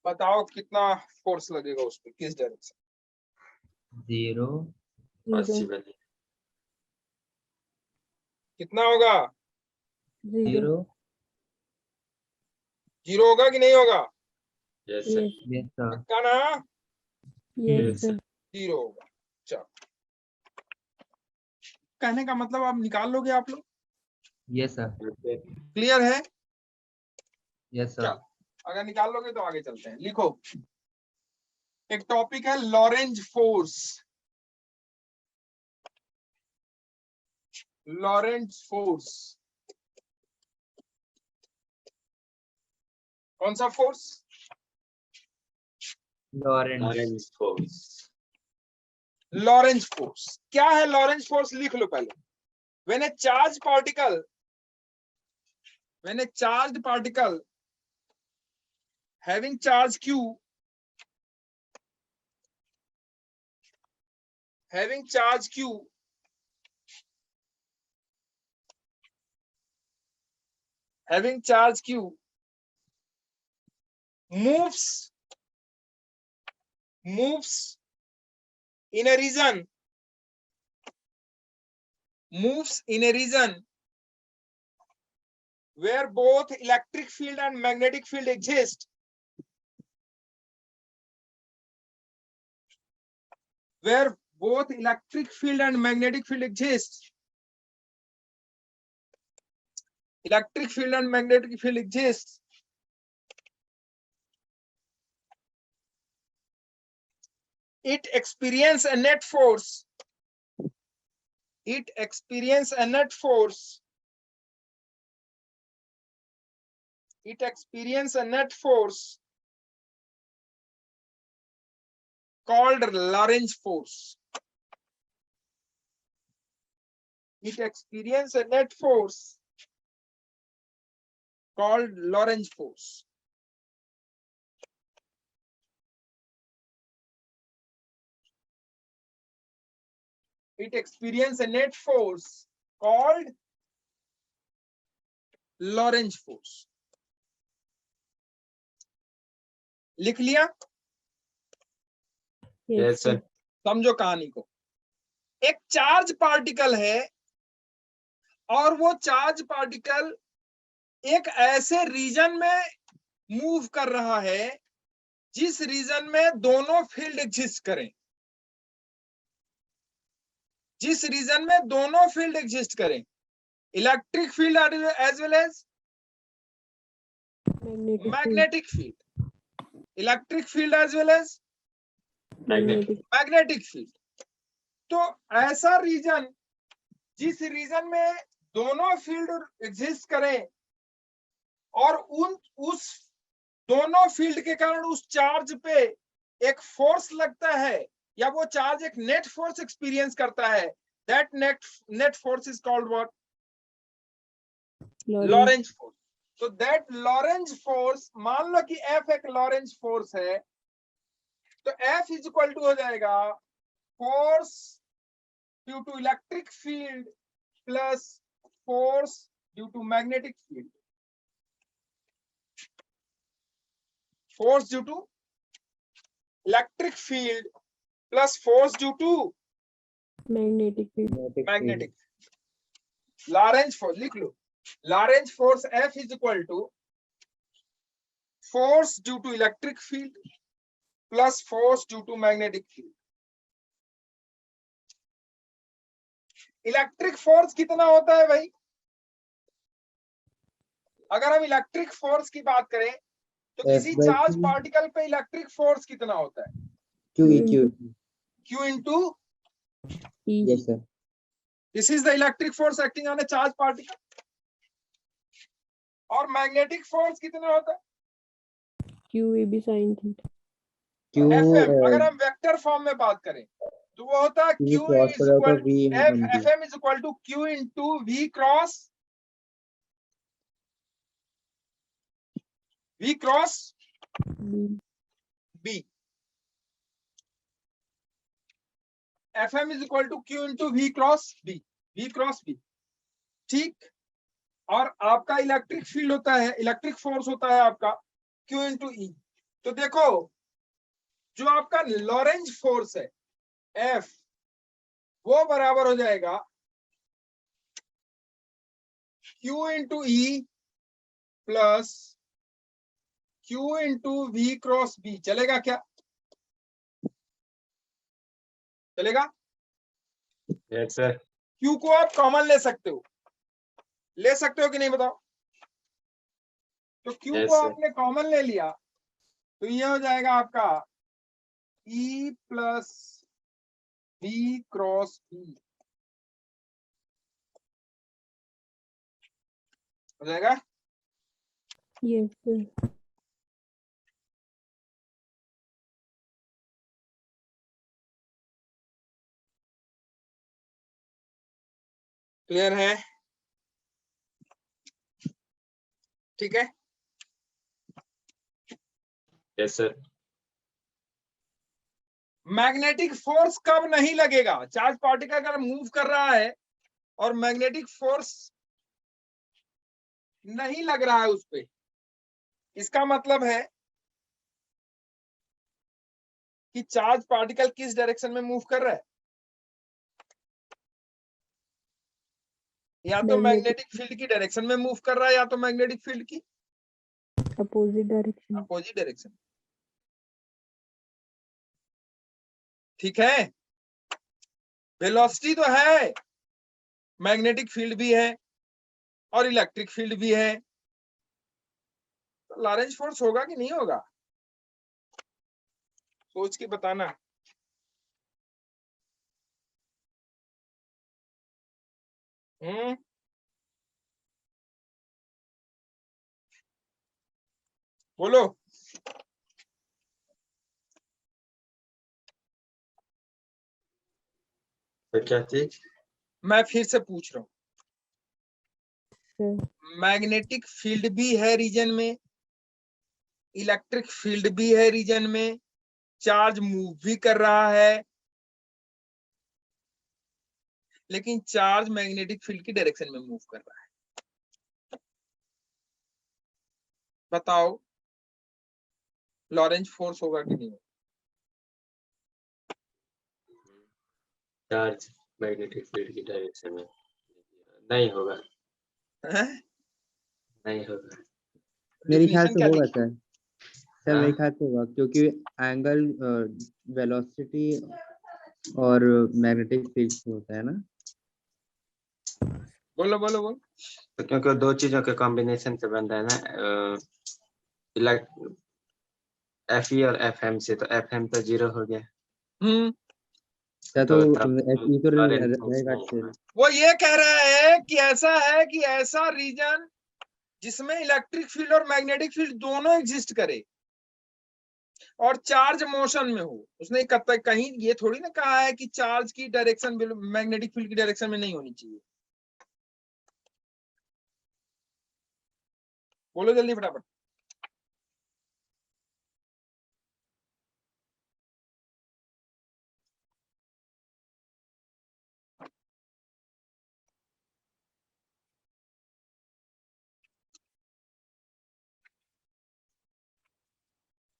बताओ कितना फोर्स लगेगा उस पर, किस डायरेक्शन? 0। 0. कितना होगा? 0. 0। जीरो होगा कि नहीं होगा? Yes sir. Yes. Yes sir. पक्का ना? Yes, sir. 0 होगा। चलो, कहने का मतलब आप निकाल लोगे आप लोग, यस सर। क्लियर है? Yes sir. चलो, अगर निकाल लोगे तो आगे चलते हैं। लिखो, एक टॉपिक है लॉरेंज फोर्स। लॉरेंज फोर्स कौन सा force? Lorentz force. Lorentz force क्या है? लॉरेंज फोर्स लिख लो पहले। When a charge particle, when a charge particle having charge q, having charge q having charge q moves in a region, moves in a region where both electric field and magnetic field exist, where both electric field and magnetic field exist, electric field and magnetic field exists, it experience a net force, it experience a net force, it experience a net force called Lorentz force. It experience a net force called Lorentz force. It experience a net force called Lorentz force. लिख लिया? Yes, sir. समझो कहानी को। एक चार्ज पार्टिकल है और वो चार्ज पार्टिकल एक ऐसे रीजन में मूव कर रहा है जिस रीजन में दोनों फील्ड एग्जिस्ट करें, जिस रीजन में दोनों फील्ड एग्जिस्ट करें, electric field as well as magnetic field, electric field as well as magnetic field. तो ऐसा रीजन जिस रीजन में दोनों फील्ड एग्जिस्ट करें और उस दोनों फील्ड के कारण उस चार्ज पे एक फोर्स लगता है या वो चार्ज एक नेट फोर्स एक्सपीरियंस करता है, that net force is called what? Lorentz force. तो दैट लॉरेंज फोर्स, मान लो कि F एक लॉरेंज फोर्स है, तो F इज इक्वल टू हो जाएगा force due to electric field plus force due to magnetic field, force due to electric field plus force due to magnetic field. magnetic. Lorentz force लिख लो। Lorentz force F is equal to force due to electric field plus force due to magnetic field. Electric force कितना होता है भाई? अगर हम इलेक्ट्रिक फोर्स की बात करें तो किसी चार्ज पार्टिकल पे इलेक्ट्रिक फोर्स कितना होता है? Q into E. Yes sir. this is the electric force acting on a charged particle. और मैग्नेटिक फोर्स कितना होता है? QAB sin theta. FM। अगर हम वेक्टर फॉर्म में बात करें तो वो होता है Q is equal to FM is equal to Q into V cross B. FM is equal to Q into V cross B. ठीक। और आपका इलेक्ट्रिक फील्ड होता है, इलेक्ट्रिक फोर्स होता है आपका Q into E। तो देखो, जो आपका लॉरेंज फोर्स है F, वो बराबर हो जाएगा Q into E plus Q into V cross B। चलेगा क्या? चलेगा? Yes sir. Q को आप कॉमन ले सकते हो कि नहीं बताओ? तो Q Yes, को sir. आपने कॉमन ले लिया तो ये हो जाएगा आपका E plus V cross E हो जाएगा। Yes, sir. क्लियर है? ठीक है। Yes sir. मैग्नेटिक फोर्स कब नहीं लगेगा? चार्ज पार्टिकल अगर मूव कर रहा है और मैग्नेटिक फोर्स नहीं लग रहा है उस पे, इसका मतलब है कि चार्ज पार्टिकल किस डायरेक्शन में मूव कर रहा है? या तो Magnetic. मैग्नेटिक फील्ड की डायरेक्शन में मूव कर रहा है या तो मैग्नेटिक फील्ड की Opposite direction. Opposite direction. ठीक है। वेलोसिटी तो है, मैग्नेटिक फील्ड भी है और इलेक्ट्रिक फील्ड भी है, तो लॉरेंज फोर्स होगा कि नहीं होगा? सोच के बताना। बोलो। तो क्या चीज? मैं फिर से पूछ रहा हूँ, Sir. मैग्नेटिक फील्ड भी है रीजन में, इलेक्ट्रिक फील्ड भी है रीजन में, चार्ज मूव भी कर रहा है, लेकिन चार्ज मैग्नेटिक फील्ड की डायरेक्शन में मूव कर रहा है। बताओ लॉरेंज फोर्स होगा कि नहीं? चार्ज मैग्नेटिक फील्ड की डायरेक्शन में नहीं होगा। हैं? नहीं होगा। मेरे ख्याल Definition से क्या होगा लिखी? सर। सर हाँ? मेरे ख्याल से होगा क्योंकि एंगल वेलोसिटी और मैग्नेटिक फील्ड होता है ना। बोलो बोलो बोलो। तो क्योंकि वो दो चीजों के कॉम्बिनेशन से बन रहा है ना, Fe और Fm से, तो Fm तो 0 हो गया। सर तो तब ये तो लॉरेंज फोर्स रहेगा नहीं सर। होगा। वो ये कह रहा है कि ऐसा है कि ऐसा रीजन जिसमें इलेक्ट्रिक फील्ड और मैग्नेटिक फील्ड दोनों एग्जिस्ट करे और चार्ज मोशन में हो। उसने कहीं ये थोड़ी ना कहा है कि चार्ज की डायरेक्शन मैग्नेटिक फील्ड की डायरेक्शन में नहीं होनी चाहिए। बोलो जल्दी फटाफट।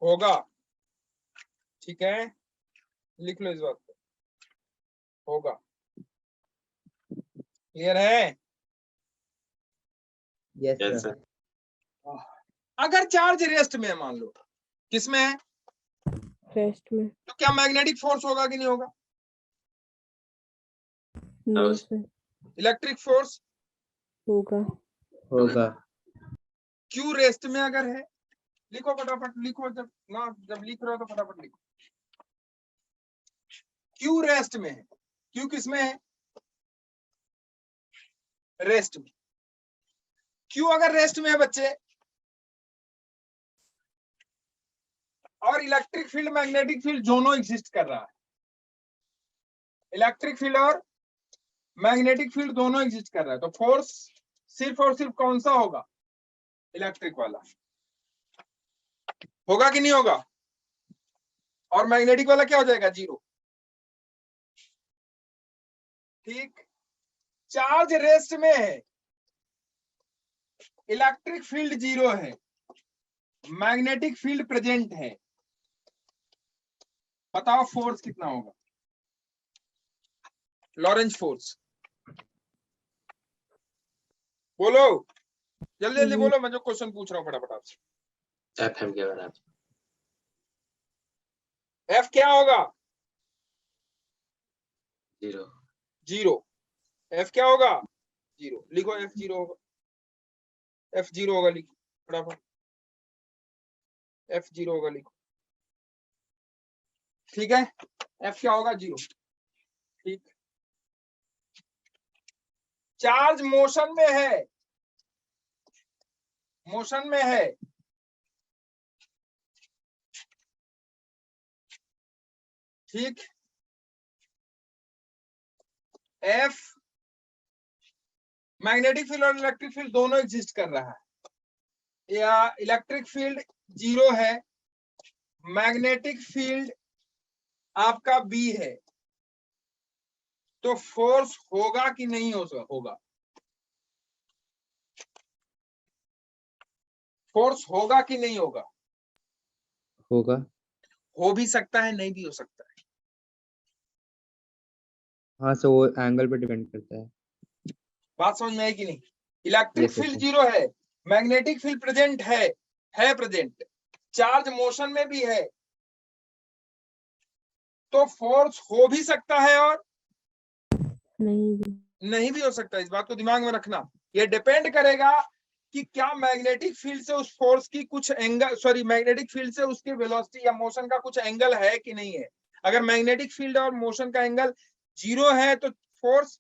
होगा, ठीक है, लिख लो इस बात को, होगा। क्लियर है? Yes yes sir. सर। अगर चार्ज रेस्ट में है, मान लो किसमें है, Rest में. तो क्या मैग्नेटिक फोर्स होगा कि नहीं होगा? No, Yes. sir. Electric force होगा. होगा। क्यू रेस्ट में अगर है, लिखो फटाफट लिखो, जब लिख रहे हो तो फटाफट लिखो। क्यू रेस्ट में है, क्यू किस में है? रेस्ट में। क्यू अगर रेस्ट में है बच्चे, और इलेक्ट्रिक फील्ड मैग्नेटिक फील्ड दोनों एग्जिस्ट कर रहा है, इलेक्ट्रिक फील्ड और मैग्नेटिक फील्ड दोनों एग्जिस्ट कर रहा है, तो फोर्स सिर्फ और सिर्फ कौन सा होगा? इलेक्ट्रिक वाला। होगा कि नहीं होगा? और मैग्नेटिक वाला क्या हो जाएगा? 0। ठीक। चार्ज रेस्ट में है, इलेक्ट्रिक फील्ड 0 है, मैग्नेटिक फील्ड प्रेजेंट है, बताओ फोर्स कितना होगा? लॉरेंज फोर्स बोलो, जल्दी जल्दी बोलो, मैं जो क्वेश्चन पूछ रहा हूँ फटाफट आपसे। Fm के बराबर। एफ क्या होगा? जीरो। एफ क्या होगा? जीरो। लिखो एफ जीरो होगा, एफ जीरो होगा, लिखो फटाफट, एफ जीरो होगा, लिखो। ठीक है, एफ क्या होगा? जीरो। ठीक, चार्ज मोशन में है, मोशन में है, ठीक। एफ मैग्नेटिक फील्ड और इलेक्ट्रिक फील्ड दोनों एग्जिस्ट कर रहा है, या इलेक्ट्रिक फील्ड जीरो है, मैग्नेटिक फील्ड आपका बी है, तो फोर्स होगा कि नहीं होगा? फोर्स होगा कि नहीं होगा? होगा। हो भी सकता है, नहीं भी हो सकता है। हाँ, सो वो एंगल पे डिपेंड करता है। बात समझ में आई कि नहीं? Electric Yes, field sir. Zero है, मैग्नेटिक फील्ड प्रेजेंट है प्रेजेंट, चार्ज मोशन में भी है, तो फोर्स हो भी सकता है और नहीं भी हो सकता है। इस बात को दिमाग में रखना। ये डिपेंड करेगा कि क्या मैग्नेटिक फील्ड से उस फोर्स की कुछ एंगल, सॉरी, मैग्नेटिक फील्ड से उसके वेलोसिटी या मोशन का कुछ एंगल है कि नहीं है। अगर मैग्नेटिक फील्ड और मोशन का एंगल जीरो है तो फोर्स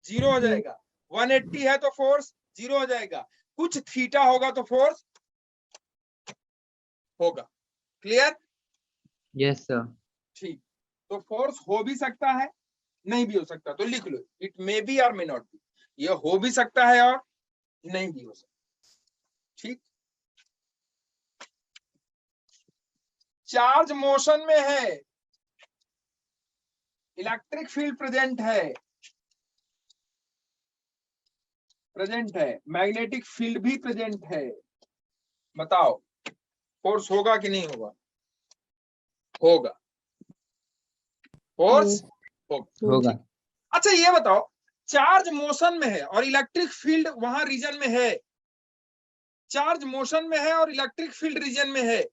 जीरो हो जाएगा, 180 है तो फोर्स जीरो हो जाएगा, कुछ थीटा होगा तो फोर्स होगा। क्लियर? Yes sir. ठीक, तो फोर्स हो भी सकता है, नहीं भी हो सकता, तो लिख लो, इट मे बी और मे नॉट बी। ये हो भी सकता है और नहीं भी हो सकता। ठीक, चार्ज मोशन में है, इलेक्ट्रिक फील्ड प्रेजेंट है, मैग्नेटिक फील्ड भी प्रेजेंट है, बताओ फोर्स होगा कि नहीं होगा? होगा, फोर्स होगा। ठीक। अच्छा ये बताओ, चार्ज मोशन में है और इलेक्ट्रिक फील्ड वहां रीजन में है, चार्ज मोशन में है और इलेक्ट्रिक फील्ड रीजन में है,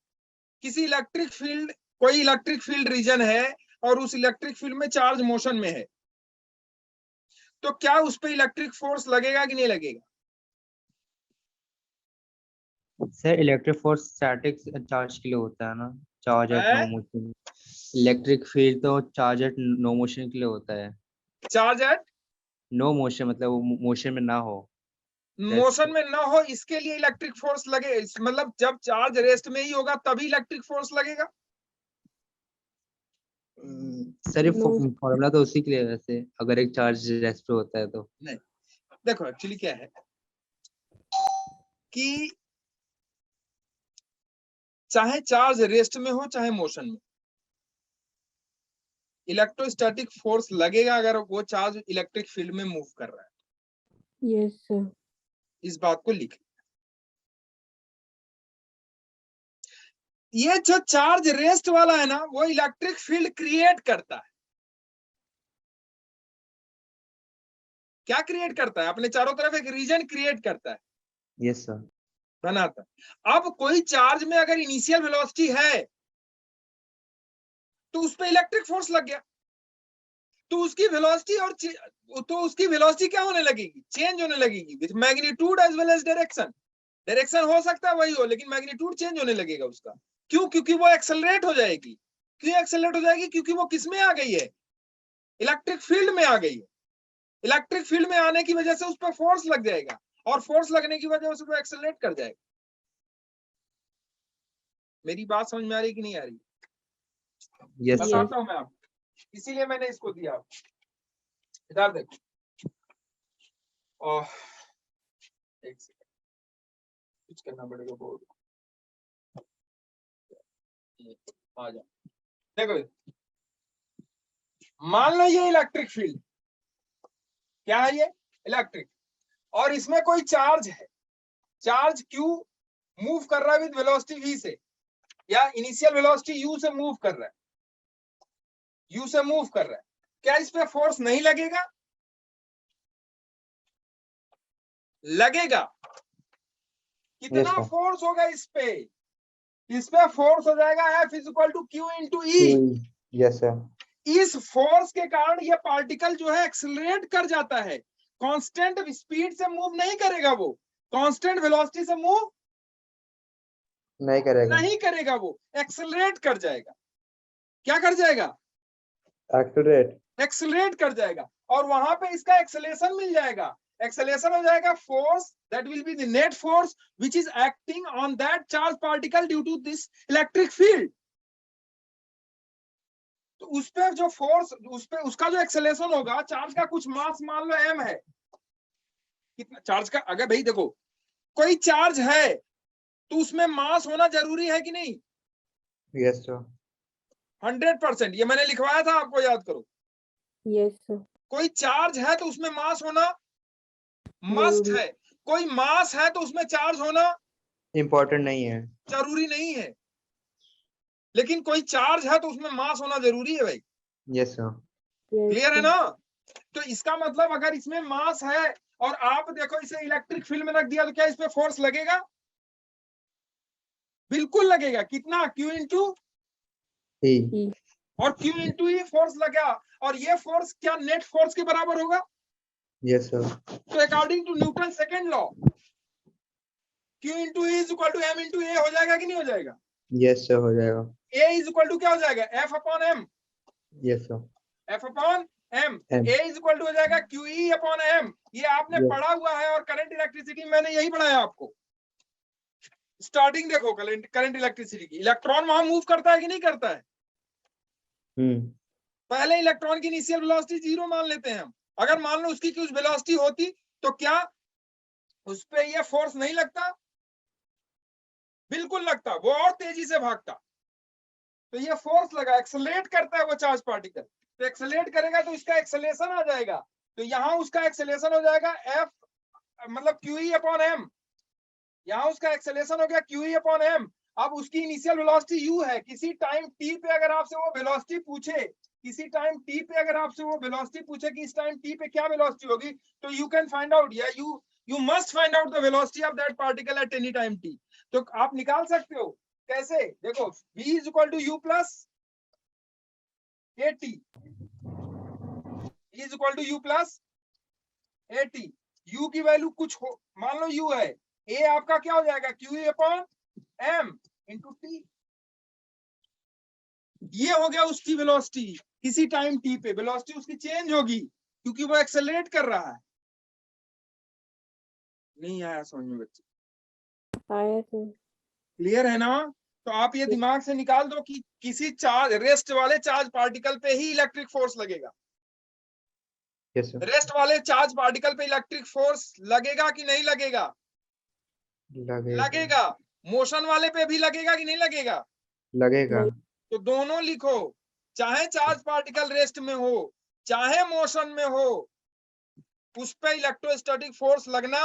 किसी इलेक्ट्रिक फील्ड, कोई इलेक्ट्रिक फील्ड रीजन है और उस इलेक्ट्रिक फील्ड में चार्ज मोशन में है, तो क्या उस पर इलेक्ट्रिक फोर्स लगेगा कि नहीं लगेगा? Sir electric force static charge के लिए होता है ना, charge at no motion. Electric field तो चार्ज एट नो मोशन के लिए होता है। चार्ज एट नो मोशन मतलब वो मोशन में ना हो। मोशन में ना हो, इसके लिए इलेक्ट्रिक फोर्स लगे, मतलब जब चार्ज रेस्ट में ही होगा तभी इलेक्ट्रिक फोर्स लगेगा। सर ये फॉर्मूला तो उसी के लिए है वैसे, अगर एक चार्ज रेस्ट पे होता है तो। नहीं, देखो एक्चुअली क्या है कि चाहे चार्ज रेस्ट में हो चाहे मोशन में, इलेक्ट्रोस्टैटिक फोर्स लगेगा अगर वो चार्ज इलेक्ट्रिक फील्ड में मूव कर रहा है। Yes sir. इस बात को लिख, ये जो चार्ज रेस्ट वाला है ना, वो इलेक्ट्रिक फील्ड क्रिएट करता है। क्या क्रिएट करता है? अपने चारों तरफ एक रीजन क्रिएट करता है। Yes sir. बनाता है। अब कोई चार्ज में अगर इनिशियल वेलोसिटी है तो उस पर इलेक्ट्रिक फोर्स लग गया, तो उसकी वेलोसिटी क्या होने लगेगी? चेंज होने लगेगी with magnitude as well as direction. Direction हो सकता है वही हो, लेकिन मैग्नीट्यूड चेंज होने लगेगा उसका। क्यों? क्योंकि वो एक्सेलरेट हो जाएगी। क्यों एक्सेलरेट हो जाएगी? क्योंकि वो किस में आ गई है? इलेक्ट्रिक फील्ड में आ गई है। इलेक्ट्रिक फील्ड में आने की वजह से उस पर फोर्स लग जाएगा, और फोर्स लगने की वजह से वो एक्सेलरेट कर जाएगा। मेरी बात समझ में आ रही कि नहीं आ रही? Yes sir. बताता हूं मैं आपको, इसीलिए मैंने इसको दिया। इधर देखो, एक सेकंड, कुछ करना पड़ेगा बोर्ड। आ जाओ, देखो, मान लो ये इलेक्ट्रिक फील्ड, क्या है ये? इलेक्ट्रिक, और इसमें कोई चार्ज है, चार्ज Q मूव कर रहा है विद वेलोसिटी v से, या इनिशियल वेलोसिटी u से मूव कर रहा है, u से मूव कर रहा है। क्या इस पे फोर्स नहीं लगेगा? लगेगा। कितना Yes, फोर्स होगा इस पे? इस पे फोर्स हो जाएगा F = Q × E। Yes sir. इस फोर्स के कारण ये पार्टिकल जो है एक्सेलरेट कर जाता है, कांस्टेंट स्पीड से मूव नहीं करेगा, वो कांस्टेंट वेलोसिटी से मूव नहीं करेगा, नहीं करेगा, वो एक्सेलरेट कर जाएगा। क्या कर जाएगा? एक्सेलरेट। एक्सेलरेट कर जाएगा, और वहां पे इसका एक्सेलेरेशन मिल जाएगा। एक्सेलेरेशन हो जाएगा force that will be the net force which is acting on that charge particle due to this electric field. तो उस पे जो फोर्स, उस पे उसका जो एक्सेलेरेशन होगा, चार्ज का कुछ मास मान लो m है, कितना चार्ज का, अगर भाई देखो कोई चार्ज है तो उसमें मास होना जरूरी है कि नहीं? Yes sir, 100%। ये मैंने लिखवाया था, आपको याद करो। Yes sir. कोई चार्ज है तो उसमें मास होना मस्ट जरूरी। है, कोई मास है तो उसमें चार्ज होना इम्पोर्टेंट नहीं है। जरूरी नहीं है, लेकिन कोई चार्ज है तो उसमें मास होना जरूरी है भाई। यस सर, क्लियर है ना? तो इसका मतलब अगर इसमें मास है और आप देखो इसे इलेक्ट्रिक फील्ड में रख दिया, तो क्या इस पे फोर्स लगेगा? बिल्कुल लगेगा। कितना? Q इंटू, ई, और Q इंटू ई फोर्स लगा, और ये फोर्स क्या नेट फोर्स के बराबर होगा? यस सर, तो according to Newton second law, Q into E is equal to M into A हो जाएगा कि नहीं हो जाएगा? यस सर हो जाएगा। A इज इक्वल टू क्या हो जाएगा? F upon M, yes sir, F upon M। M, A is equal to हो जाएगा QE अपॉन M। ये आपने Yes. पढ़ा हुआ है, और करंट इलेक्ट्रिसिटी मैंने यही पढ़ाया आपको। स्टार्टिंग देखो करंट इलेक्ट्रिसिटी की, इलेक्ट्रॉन वहां मूव करता है कि नहीं करता है? पहले इलेक्ट्रॉन की इनिशियल वेलोसिटी 0 मान लेते हैं हम। अगर मान लो उसकी कुछ वेलोसिटी होती तो क्या उस पे ये फोर्स नहीं लगता? बिल्कुल लगता, वो और तेजी से भागता। तो ये फोर्स लगा, एक्सेलरेट करता है वो चार्ज पार्टिकल। तो एक्सेलरेट करेगा तो इसका एक्सेलेरेशन आ जाएगा, तो यहाँ उसका एक्सेलेरेशन हो जाएगा F, मतलब QE अपॉन M। यहाँ उसका एक्सेलेरेशन हो गया QE अपॉन M। अब उसकी इनिशियल वेलोसिटी u है। किसी टाइम t पे अगर आपसे वो वेलोसिटी पूछे, किसी टाइम t पे अगर आपसे वो वेलोसिटी पूछे कि इस टाइम t पे क्या वेलोसिटी होगी, तो यू कैन फाइंड आउट, या you must find out the velocity of that particle at any time t। तो आप निकाल सकते हो। कैसे? देखो v is equal to u plus at, is equal to u plus at। u की वैल्यू कुछ हो, मान लो u है, a आपका क्या हो जाएगा? QE upon M into T. ये हो गया उसकी वेलोसिटी। किसी टाइम t पे वेलोसिटी उसकी चेंज होगी, क्योंकि वो एक्सेलरेट कर रहा है। नहीं आया समझ में बच्चे? आया सर। क्लियर है ना? तो आप ये दिमाग से निकाल दो कि किसी चार्ज, रेस्ट वाले चार्ज पार्टिकल पे ही इलेक्ट्रिक फोर्स लगेगा। यस सर, रेस्ट वाले चार्ज पार्टिकल पे इलेक्ट्रिक फोर्स लगेगा कि नहीं लगेगा? लगेगा। मोशन वाले पे भी लगेगा कि नहीं लगेगा? लगेगा। तो दोनों लिखो, चाहे चार्ज पार्टिकल रेस्ट में हो चाहे मोशन में हो, उस पे इलेक्ट्रोस्टैटिक फोर्स लगना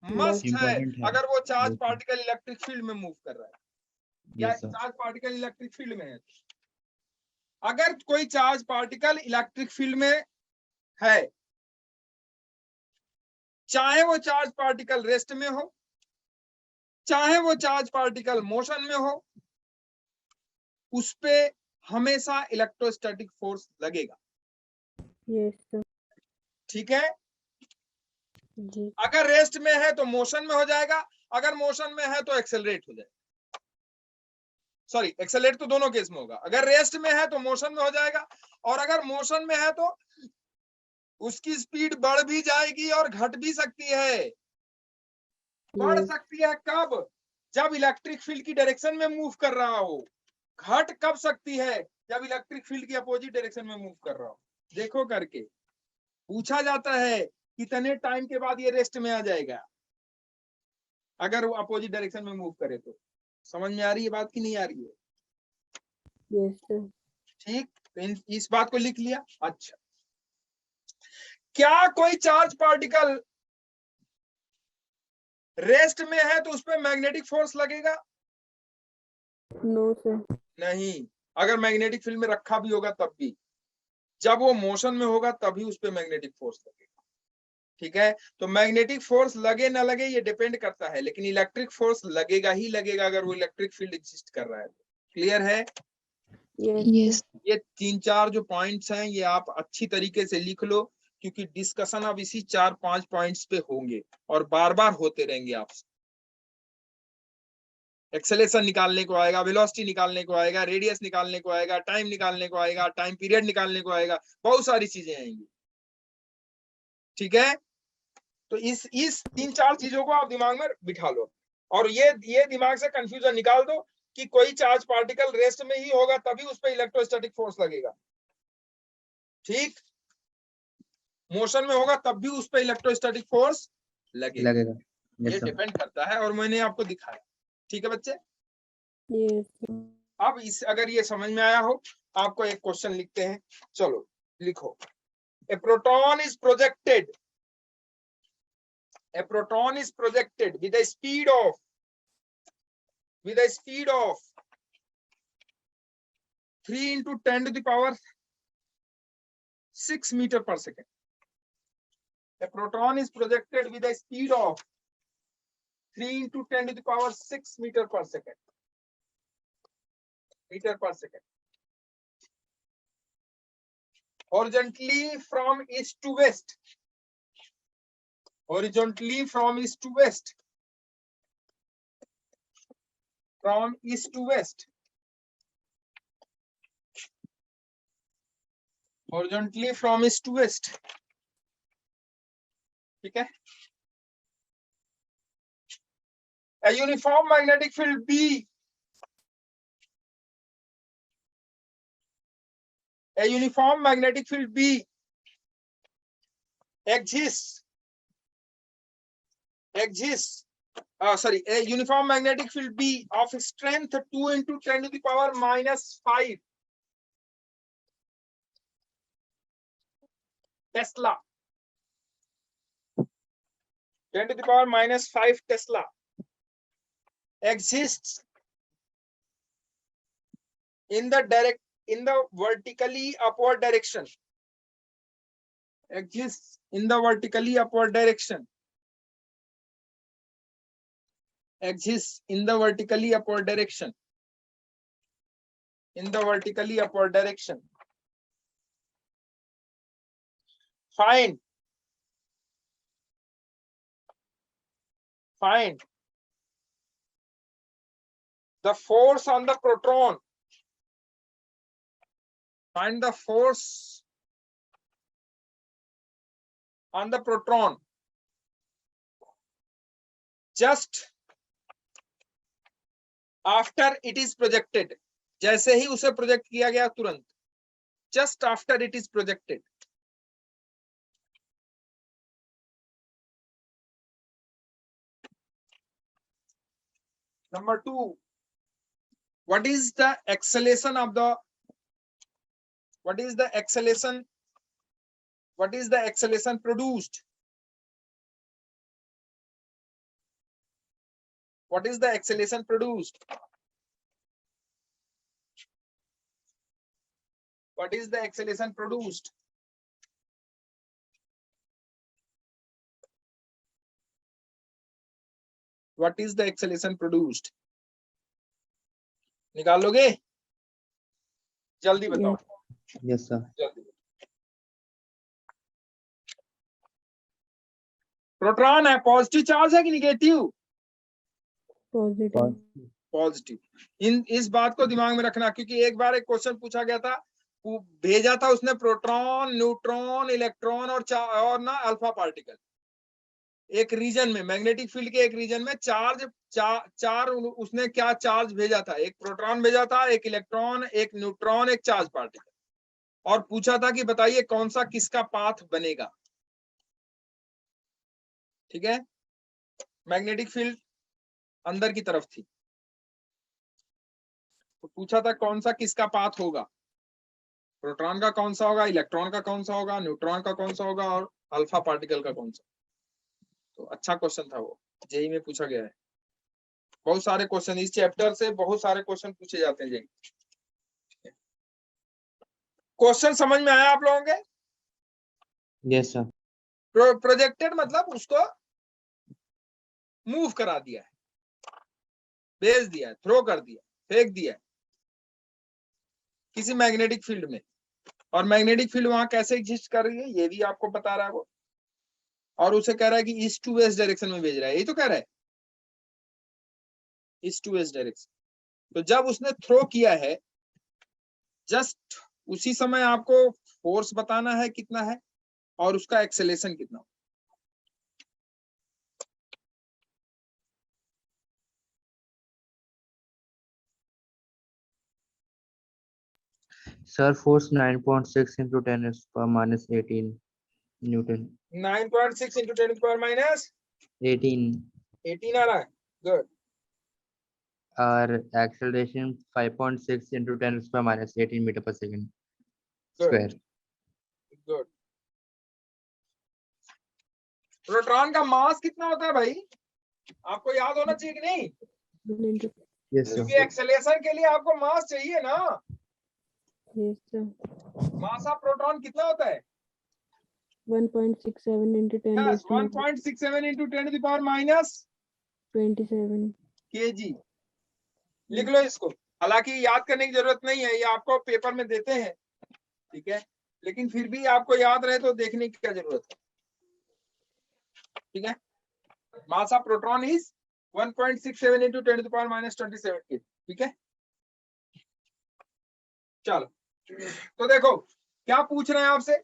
मस्ट है, Important है। अगर वो चार्ज बिल्कुल। पार्टिकल इलेक्ट्रिक फील्ड में मूव कर रहा है, या yes sir, charge particle electric field में है। अगर कोई चार्ज पार्टिकल इलेक्ट्रिक फील्ड में है, चाहे वो चार्ज पार्टिकल रेस्ट में हो चाहे वो चार्ज पार्टिकल मोशन में हो, उस पे हमेशा इलेक्ट्रोस्टैटिक फोर्स लगेगा। Yes sir. ठीक है? जी। अगर रेस्ट में है तो मोशन में हो जाएगा, अगर मोशन में है तो एक्सेलरेट हो जाएगा। सॉरी, एक्सेलरेट तो दोनों केस में होगा। अगर रेस्ट में है तो मोशन में हो जाएगा, और अगर मोशन में है तो उसकी स्पीड बढ़ भी जाएगी और घट भी सकती है। बढ़ यस। सकती है कब? जब इलेक्ट्रिक फील्ड की डायरेक्शन में मूव कर रहा हो। घट कब सकती है? जब इलेक्ट्रिक फील्ड की अपोजिट डायरेक्शन में मूव कर रहा हो। देखो करके पूछा जाता है कितने टाइम के बाद ये रेस्ट में आ जाएगा, अगर वो अपोजिट डायरेक्शन में मूव करे तो। समझ में आ रही है बात कि नहीं आ रही है? Yes sir. ठीक, तो इस बात को लिख लिया। अच्छा, क्या कोई चार्ज पार्टिकल रेस्ट में है तो उस पर मैग्नेटिक फोर्स लगेगा? No sir. नहीं। अगर मैग्नेटिक फील्ड में रखा भी होगा तब भी, जब वो मोशन में होगा तभी उस पर मैग्नेटिक फोर्स लगेगा। ठीक है? तो मैग्नेटिक फोर्स लगे ना लगे ये डिपेंड करता है, लेकिन इलेक्ट्रिक फोर्स लगेगा ही लगेगा अगर वो इलेक्ट्रिक फील्ड एग्जिस्ट कर रहा है। क्लियर है? Yes. ये 3-4 जो पॉइंट्स हैं ये आप अच्छी तरीके से लिख लो, क्योंकि डिस्कशन अब इसी 4-5 पॉइंट्स पे होंगे और बार बार होते रहेंगे आपसे। एक्सेलेरेशन निकालने को आएगा, वेलोसिटी निकालने को आएगा, रेडियस निकालने को आएगा, टाइम निकालने को आएगा, टाइम पीरियड निकालने को आएगा, बहुत सारी चीजें आएंगी। ठीक है, तो इस 3-4 चीजों को आप दिमाग में बिठा लो और ये दिमाग से कंफ्यूजन निकाल दो कि कोई चार्ज पार्टिकल रेस्ट में ही होगा तभी उस पर इलेक्ट्रोस्टैटिक फोर्स लगेगा। ठीक, मोशन में होगा तब भी उस पर इलेक्ट्रोस्टैटिक फोर्स लगेगा। Yes, ये sir. डिपेंड करता है और मैंने आपको दिखाया। ठीक है बच्चे, Yes. अब इस अगर ये समझ में आया हो, आपको एक क्वेश्चन लिखते हैं। चलो लिखो, a proton is projected, a proton is projected with a speed of 3 into 10 to the power 6 meter per second. A proton is projected with a speed of 3 into 10 to the power 6 meter per second. Horizontally from east to west. Horizontally from east to west. From east to west. Horizontally from east to west. ठीक है, a uniform magnetic field B, a uniform magnetic field B exists, a uniform magnetic field B of strength 2 into 10 to the power minus 5 Tesla, 10 to the power minus 5 Tesla exists in the vertically upward direction. Exists in the vertically upward direction. Exists in the vertically upward direction. In the vertically upward direction. Find the force on the proton. Find the force on the proton just after it is projected. जैसे ही उसे प्रोजेक्ट किया गया तुरंत, just after it is projected. Number 2, what is the acceleration of the acceleration produced? What is the acceleration produced? What is the acceleration produced? What is the acceleration produced? निकाल लोगे? जल्दी बताओ। Yes, sir. जल्दी। प्रोटॉन है, पॉजिटिव चार्ज है कि निगेटिव? Positive. पॉजिटिव। इस बात को दिमाग में रखना, क्योंकि एक बार एक क्वेश्चन पूछा गया था, वो भेजा था उसने प्रोटॉन, न्यूट्रॉन, इलेक्ट्रॉन और ना अल्फा पार्टिकल। एक रीजन में, मैग्नेटिक फील्ड के एक रीजन में चार उसने क्या चार्ज भेजा था? एक प्रोटॉन भेजा था, एक इलेक्ट्रॉन, एक न्यूट्रॉन, एक चार्ज पार्टिकल, और पूछा था कि बताइए कौन सा किसका पाथ बनेगा। ठीक है, मैग्नेटिक फील्ड अंदर की तरफ थी, तो पूछा था कौन सा किसका पाथ होगा, प्रोटॉन का कौन सा होगा, इलेक्ट्रॉन का कौन सा होगा, न्यूट्रॉन का कौन सा होगा, और अल्फा पार्टिकल का कौन सा। तो अच्छा क्वेश्चन था वो, जेई में पूछा गया है। बहुत सारे क्वेश्चन इस चैप्टर से, बहुत सारे क्वेश्चन पूछे जाते हैं जेई। क्वेश्चन समझ में आया आप लोगों के? Yes, sir. प्रोजेक्टेड मतलब उसको मूव करा दिया है, भेज दिया है, थ्रो कर दिया, फेंक दिया है। किसी मैग्नेटिक फील्ड में, और मैग्नेटिक फील्ड वहां कैसे एग्जिस्ट कर रही है ये भी आपको बता रहा है वो, और उसे कह रहा है कि ईस्ट टू वेस्ट डायरेक्शन में भेज रहा है, यही तो कह रहा है, ईस्ट टू वेस्ट डायरेक्शन। तो जब उसने थ्रो किया है, जस्ट उसी समय आपको फोर्स बताना है कितना है और उसका एक्सेलेरेशन कितना। Sir force 9.6 into 10 is per minus 18 Newton. 9.6 into 10 power minus 18 आ रहा है, गुड। और acceleration 5.6 into 10 is per minus 18 meter per second Good. square. Good. Proton का मास कितना होता है भाई, आपको याद होना चाहिए कि नहीं, 1 into Yes sir. क्योंकि एक्सेलेरेशन के लिए आपको मास चाहिए ना। yes sir. Mass of proton कितना होता है? 1.67 into 10 yes, raised to 1.67 into 10 to the power minus 27. kg। लिख लो इसको, हालांकि याद करने की जरूरत नहीं है, ये आपको पेपर में देते हैं, ठीक है, लेकिन फिर भी आपको याद रहे तो देखने की क्या जरूरत है, ठीक है। मास of proton is 1.67 into 10 to the power minus 27 kg, ठीक है। चलो, तो देखो क्या पूछ रहे हैं आपसे,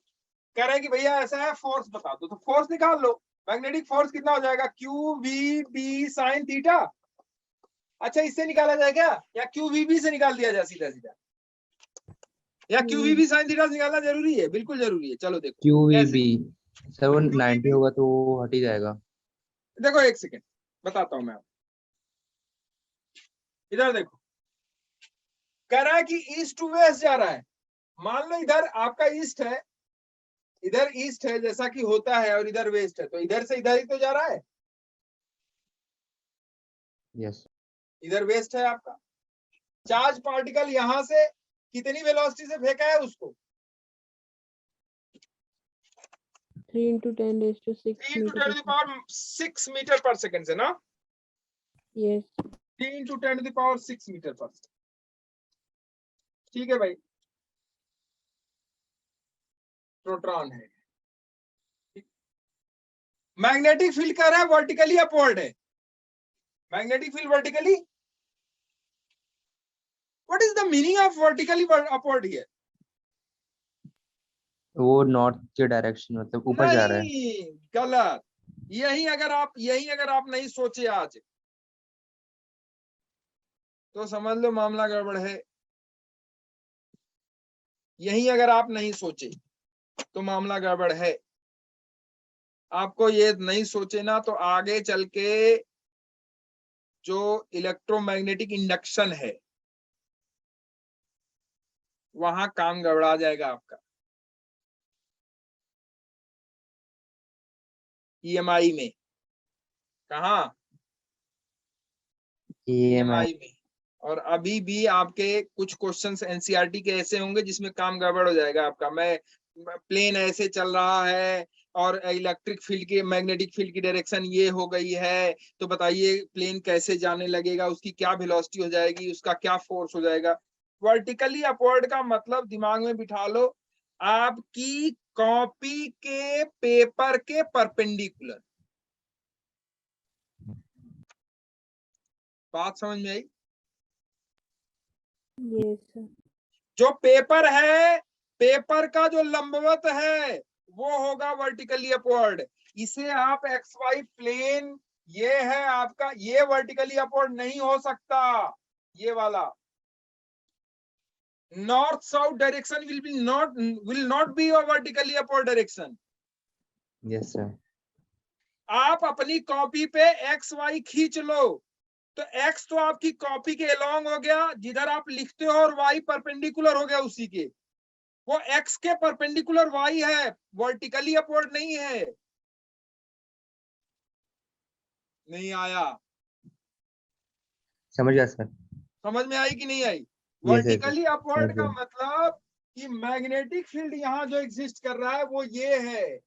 कह रहे हैं कि भैया ऐसा है, फोर्स बता दो, तो फोर्स निकाल लो। मैग्नेटिक फोर्स कितना हो जाएगा, Q V B sine theta. अच्छा, इससे निकाला जाए क्या, या क्यू वी बी से निकाल दिया जाए सीधा सीधा, या Q V B sine theta से निकालना जरूरी है? बिल्कुल जरूरी है। चलो देखो QVB सर वो QVB 90 होगा तो वो हट ही जाएगा। देखो एक सेकेंड बताता हूं मैं आपको, इधर देखो, कह रहा है कि ईस्ट टू वेस्ट जा रहा है। मान लो इधर आपका ईस्ट है, इधर ईस्ट है जैसा कि होता है, और इधर वेस्ट है, तो इधर से इधर ही तो जा रहा है, यस इधर वेस्ट है आपका। चार्ज पार्टिकल यहां से कितनी वेलोसिटी से फेंका है उसको, 3 into 10 raised to 6 3 into 10 to the meter. power 6 metre पर सेकंड से ना, Yes. 3 into 10 to the power 6 metre पर सेकंड, ठीक है भाई, प्रोटॉन है। मैग्नेटिक फील्ड कह रहा है वर्टिकली अपवर्ड है, magnetic field vertically, what is the meaning of vertically upward here? वो नॉर्थ के डायरेक्शन मतलब ऊपर जा रहा है। नहीं, गलत। यही अगर आप नहीं सोचे आज तो समझ लो मामला गड़बड़ है। यही अगर आप नहीं सोचे तो मामला गड़बड़ है। आपको ये नहीं सोचे ना तो आगे चल के जो इलेक्ट्रोमैग्नेटिक इंडक्शन है वहां काम गड़बड़ा जाएगा आपका। EMI में, कहा EMI में। और अभी भी आपके कुछ क्वेश्चंस NCERT के ऐसे होंगे जिसमें काम गड़बड़ हो जाएगा आपका। मैं प्लेन ऐसे चल रहा है और इलेक्ट्रिक फील्ड की मैग्नेटिक फील्ड की डायरेक्शन ये हो गई है, तो बताइए प्लेन कैसे जाने लगेगा, उसकी क्या वेलोसिटी हो जाएगी, उसका क्या फोर्स हो जाएगा। वर्टिकली अपवर्ड का मतलब दिमाग में बिठा लो, आपकी कॉपी के पेपर के परपेंडिकुलर। बात समझ में आई? Yes sir. जो पेपर है, पेपर का जो लंबवत है वो होगा वर्टिकली अपवर्ड। इसे आप XY प्लेन, ये है आपका, ये वर्टिकली अपवर्ड नहीं हो सकता। ये वाला north south direction will not be a vertically upward direction. Yes sir. आप अपनी कॉपी पे XY खींच लो तो X तो आपकी कॉपी के अलोंग हो गया जिधर आप लिखते हो, और Y परपेंडिकुलर हो गया उसी के। वो X के परपेंडिकुलर Y है, वर्टिकली अपवर्ड नहीं है। नहीं आया? समझ गया सर। समझ में आई कि नहीं आई? yes, वर्टिकली अपवर्ड समझ का गया। मतलब कि मैग्नेटिक फील्ड यहां जो एग्जिस्ट कर रहा है वो ये है,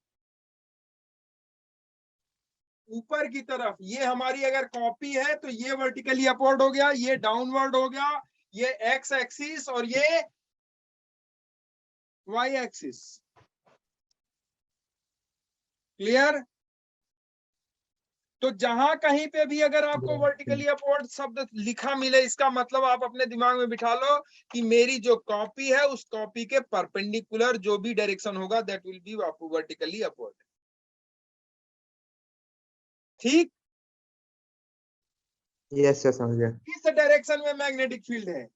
ऊपर की तरफ। ये हमारी अगर कॉपी है तो ये वर्टिकली अपवर्ड हो गया, ये डाउनवर्ड हो गया, ये X एक्सिस और ये वाई एक्सिस। क्लियर? तो जहां कहीं पे भी अगर आपको वर्टिकली अपवर्ड शब्द लिखा मिले, इसका मतलब आप अपने दिमाग में बिठा लो कि मेरी जो कॉपी है उस कॉपी के परपेंडिकुलर जो भी डायरेक्शन होगा that will B vertically upward. ठीक? यस सर, समझ गया। इस डायरेक्शन में मैग्नेटिक फील्ड है,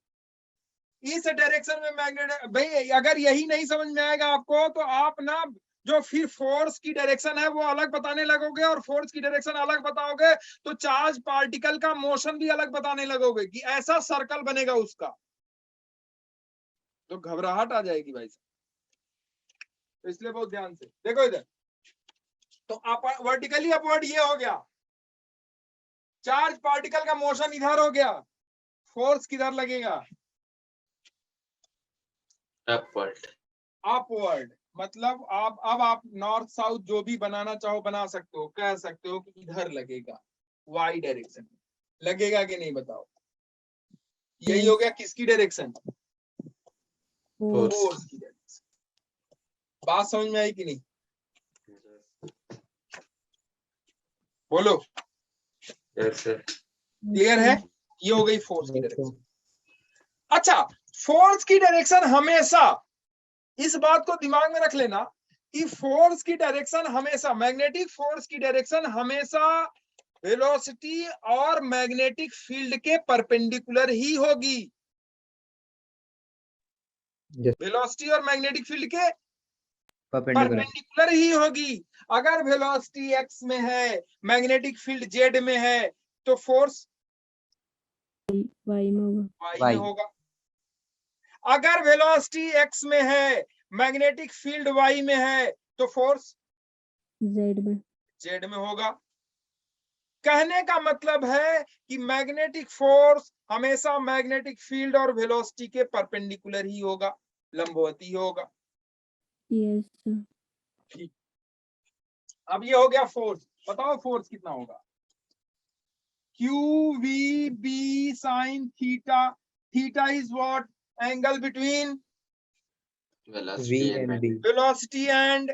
इस डायरेक्शन में मैग्नेटिक। भाई अगर यही नहीं समझ में आएगा आपको तो आप ना जो फिर फोर्स की डायरेक्शन है वो अलग बताने लगोगे, और फोर्स की डायरेक्शन अलग बताओगे तो चार्ज पार्टिकल का मोशन भी अलग बताने लगोगे कि ऐसा सर्कल बनेगा उसका, तो घबराहट आ जाएगी भाई साहब। तो इसलिए बहुत ध्यान से देखो इधर। तो वर्टिकली अपवर्ड ये हो गया, चार्ज पार्टिकल का मोशन इधर हो गया, फोर्स किधर लगेगा? अपवर्ड। अपवर्ड। मतलब आप नॉर्थ साउथ जो भी बनाना चाहो बना सकते हो, कह सकते हो कि इधर लगेगा, वाई डायरेक्शन में लगेगा कि नहीं बताओ? यही हो गया किसकी डायरेक्शन? फोर्स। फोर्स की डायरेक्शन। बात समझ में आई कि नहीं? बोलो। Yes sir. क्लियर है? ये हो गई फोर्स की डायरेक्शन। अच्छा, फोर्स की डायरेक्शन हमेशा, इस बात को दिमाग में रख लेना कि फोर्स की डायरेक्शन हमेशा, मैग्नेटिक फोर्स की डायरेक्शन हमेशा वेलोसिटी और मैग्नेटिक फील्ड के परपेंडिकुलर ही होगी। वेलोसिटी और मैग्नेटिक फील्ड के परपेंडिकुलर ही होगी। अगर वेलोसिटी एक्स में है, मैग्नेटिक फील्ड जेड में है, तो फोर्स वाई में होगा। वाई में होगा। अगर वेलोसिटी एक्स में है, मैग्नेटिक फील्ड वाई में है, तो फोर्स जेड में। जेड में होगा। कहने का मतलब है कि मैग्नेटिक फोर्स हमेशा मैग्नेटिक फील्ड और वेलोसिटी के परपेंडिकुलर ही होगा, लंबवती होगा। Yes sir. ठीक। अब ये हो गया फोर्स। बताओ फोर्स कितना होगा? Q V B sine theta. Theta is what? Angle between velocity and velocity and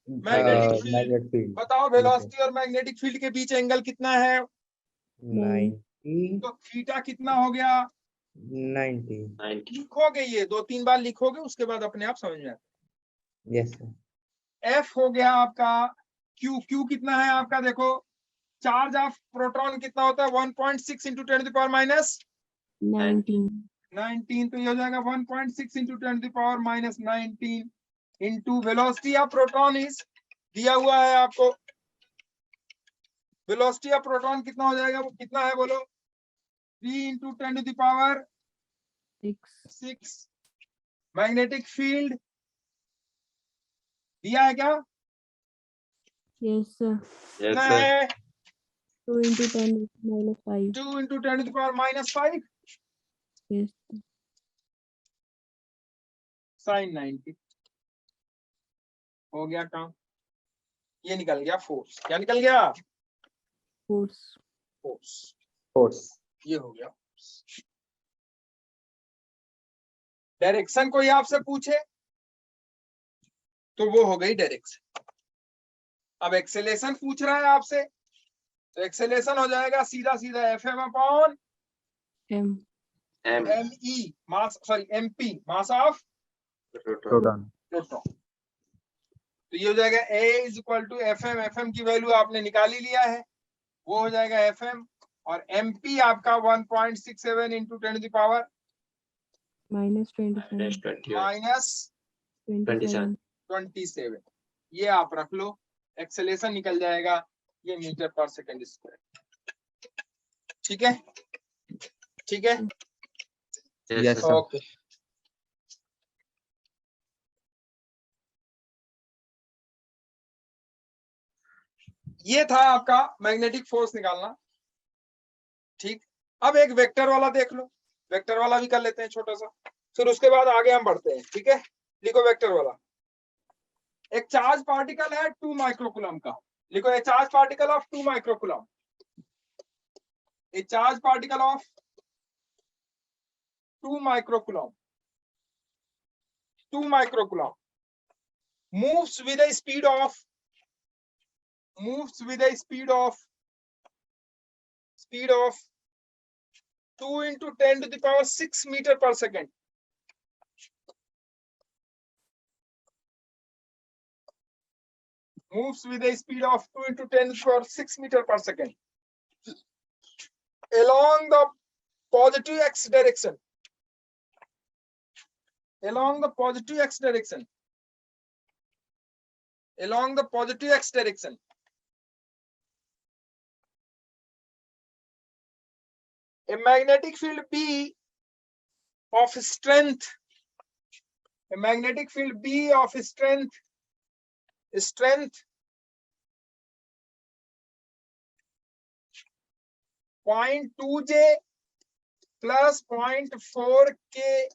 magnetic field. बताओ वेलोसिटी और मैग्नेटिक फील्ड के बीच एंगल कितना है? 90। तो थीटा कितना हो गया? 90। लिखोगे, ये 2-3 बार लिखोगे, उसके बाद अपने आप समझ में आता यस सर। है। एफ हो गया आपका। क्यू, क्यू कितना है आपका? देखो, चार्ज ऑफ प्रोटॉन कितना होता है? 1.6 इंटू 10 पावर माइनस 19। तो ये हो जाएगा 1.6 into 10 power minus 19 into velocity of proton is दिया हुआ है आपको। वेलोसिटी ऑफ प्रोटॉन कितना हो जाएगा? वो कितना है बोलो? 3 इंटू 10 पावर 6। मैग्नेटिक फील्ड दिया है क्या? Yes sir. यस कितना सर। है? 2 into 10 minus 5. 2 into 10 power minus 5 Yes. Sine 90। हो गया काम। ये निकल गया फोर्स। क्या निकल गया? Force. फोर्स। फोर्स। ये हो गया। डायरेक्शन कोई आपसे पूछे तो वो हो गई डायरेक्शन। अब एक्सेलेरेशन पूछ रहा है आपसे, तो एक्सेलेरेशन हो जाएगा सीधा सीधा F M upon M. M M E, mass, sorry M P, mass of proton. Proton. तो ये हो जाएगा A is equal to F M की वैल्यू आपने निकाल ही लिया है, वो हो जाएगा एफ एम। और एम पी आपका 1.67 इंटू 10 पावर Minus 27. माइनस 27. 27। ये आप रख लो, एक्सेलेरेशन निकल जाएगा ये मीटर पर सेकंड स्क्वायर। ठीक है? ठीक है? Yes sir. ओके। ये था आपका मैग्नेटिक फोर्स निकालना। ठीक। अब एक वेक्टर वाला देख लो, वेक्टर वाला भी कर लेते हैं छोटा सा, फिर उसके बाद आगे हम बढ़ते हैं। ठीक है? लिखो वेक्टर वाला। एक चार्ज पार्टिकल है 2 माइक्रोकूलम का। लिखो ए charge particle of 2 microcoulomb. A charge particle of 2 microcoulomb. 2 microcoulomb, moves with a speed of 2 into 10 to the power 6 meter per second. Moves with a speed of 2 into 10 to the power 6 meter per second along the positive x direction. Along the positive x direction. Along the positive x direction. A magnetic field B of strength. A magnetic field B of strength 0.2J plus 0.4 K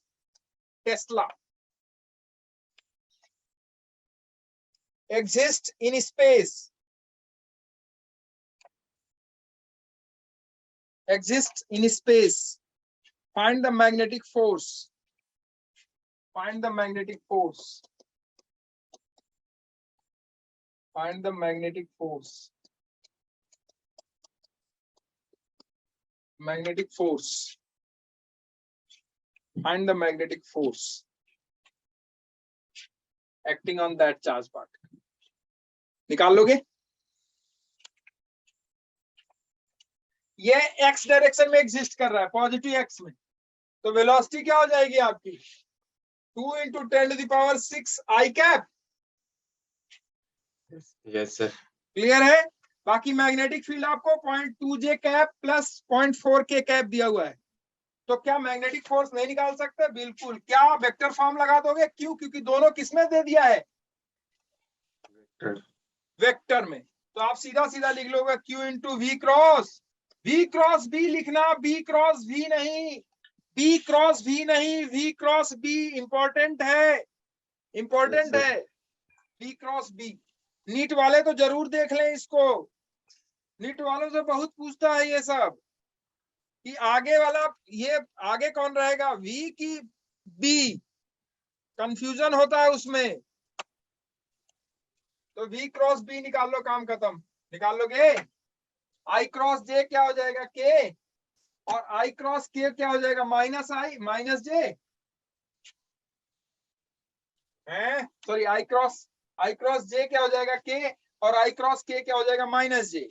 Tesla exists in space. Exists in space. Find the magnetic force. Find the magnetic force. Find the magnetic force. Magnetic force. Find the magnetic force acting on that charge particle. निकाल लोगे? ये x डायरेक्शन में एग्जिस्ट कर रहा है, पॉजिटिव x में, तो वेलोसिटी क्या हो जाएगी आपकी 2 into 10 to the power 6 I cap. Yes, sir. Clear है? बाकी मैग्नेटिक फील्ड आपको 0.2J cap plus 0.4K cap दिया हुआ है, तो क्या मैग्नेटिक फोर्स नहीं निकाल सकते? बिल्कुल। क्या वेक्टर फॉर्म लगा दोगे? क्यों? क्योंकि दोनों किसमें दे दिया है? वेक्टर में। तो आप सीधा सीधा लिख लोगे Q into V cross B लिखना, B क्रॉस V नहीं, B क्रॉस V नहीं, V क्रॉस B इंपॉर्टेंट है, इंपॉर्टेंट है B क्रॉस B। नीट वाले तो जरूर देख लें इसको, नीट वालों से बहुत पूछता है ये सब कि आगे वाला, ये आगे कौन रहेगा, V की B, कंफ्यूजन होता है उसमें। तो V क्रॉस B निकाल लो, काम खत्म। निकाल लोगे? I क्रॉस J क्या हो जाएगा K, और I क्रॉस K क्या हो जाएगा माइनस I माइनस J है, सॉरी I क्रॉस J क्या हो जाएगा K, और I क्रॉस K क्या हो जाएगा माइनस J।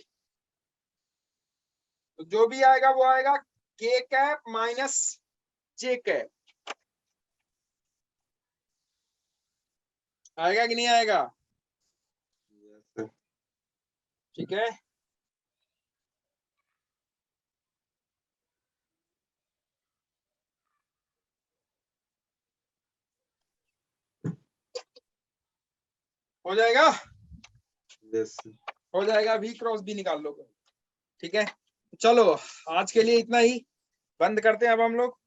तो जो भी आएगा वो आएगा K cap minus J cap. आएगा कि नहीं आएगा? ठीक है, हो जाएगा? Yes. हो जाएगा, V क्रॉस B निकाल लो। ठीक है, चलो आज के लिए इतना ही, बंद करते हैं अब हम लोग।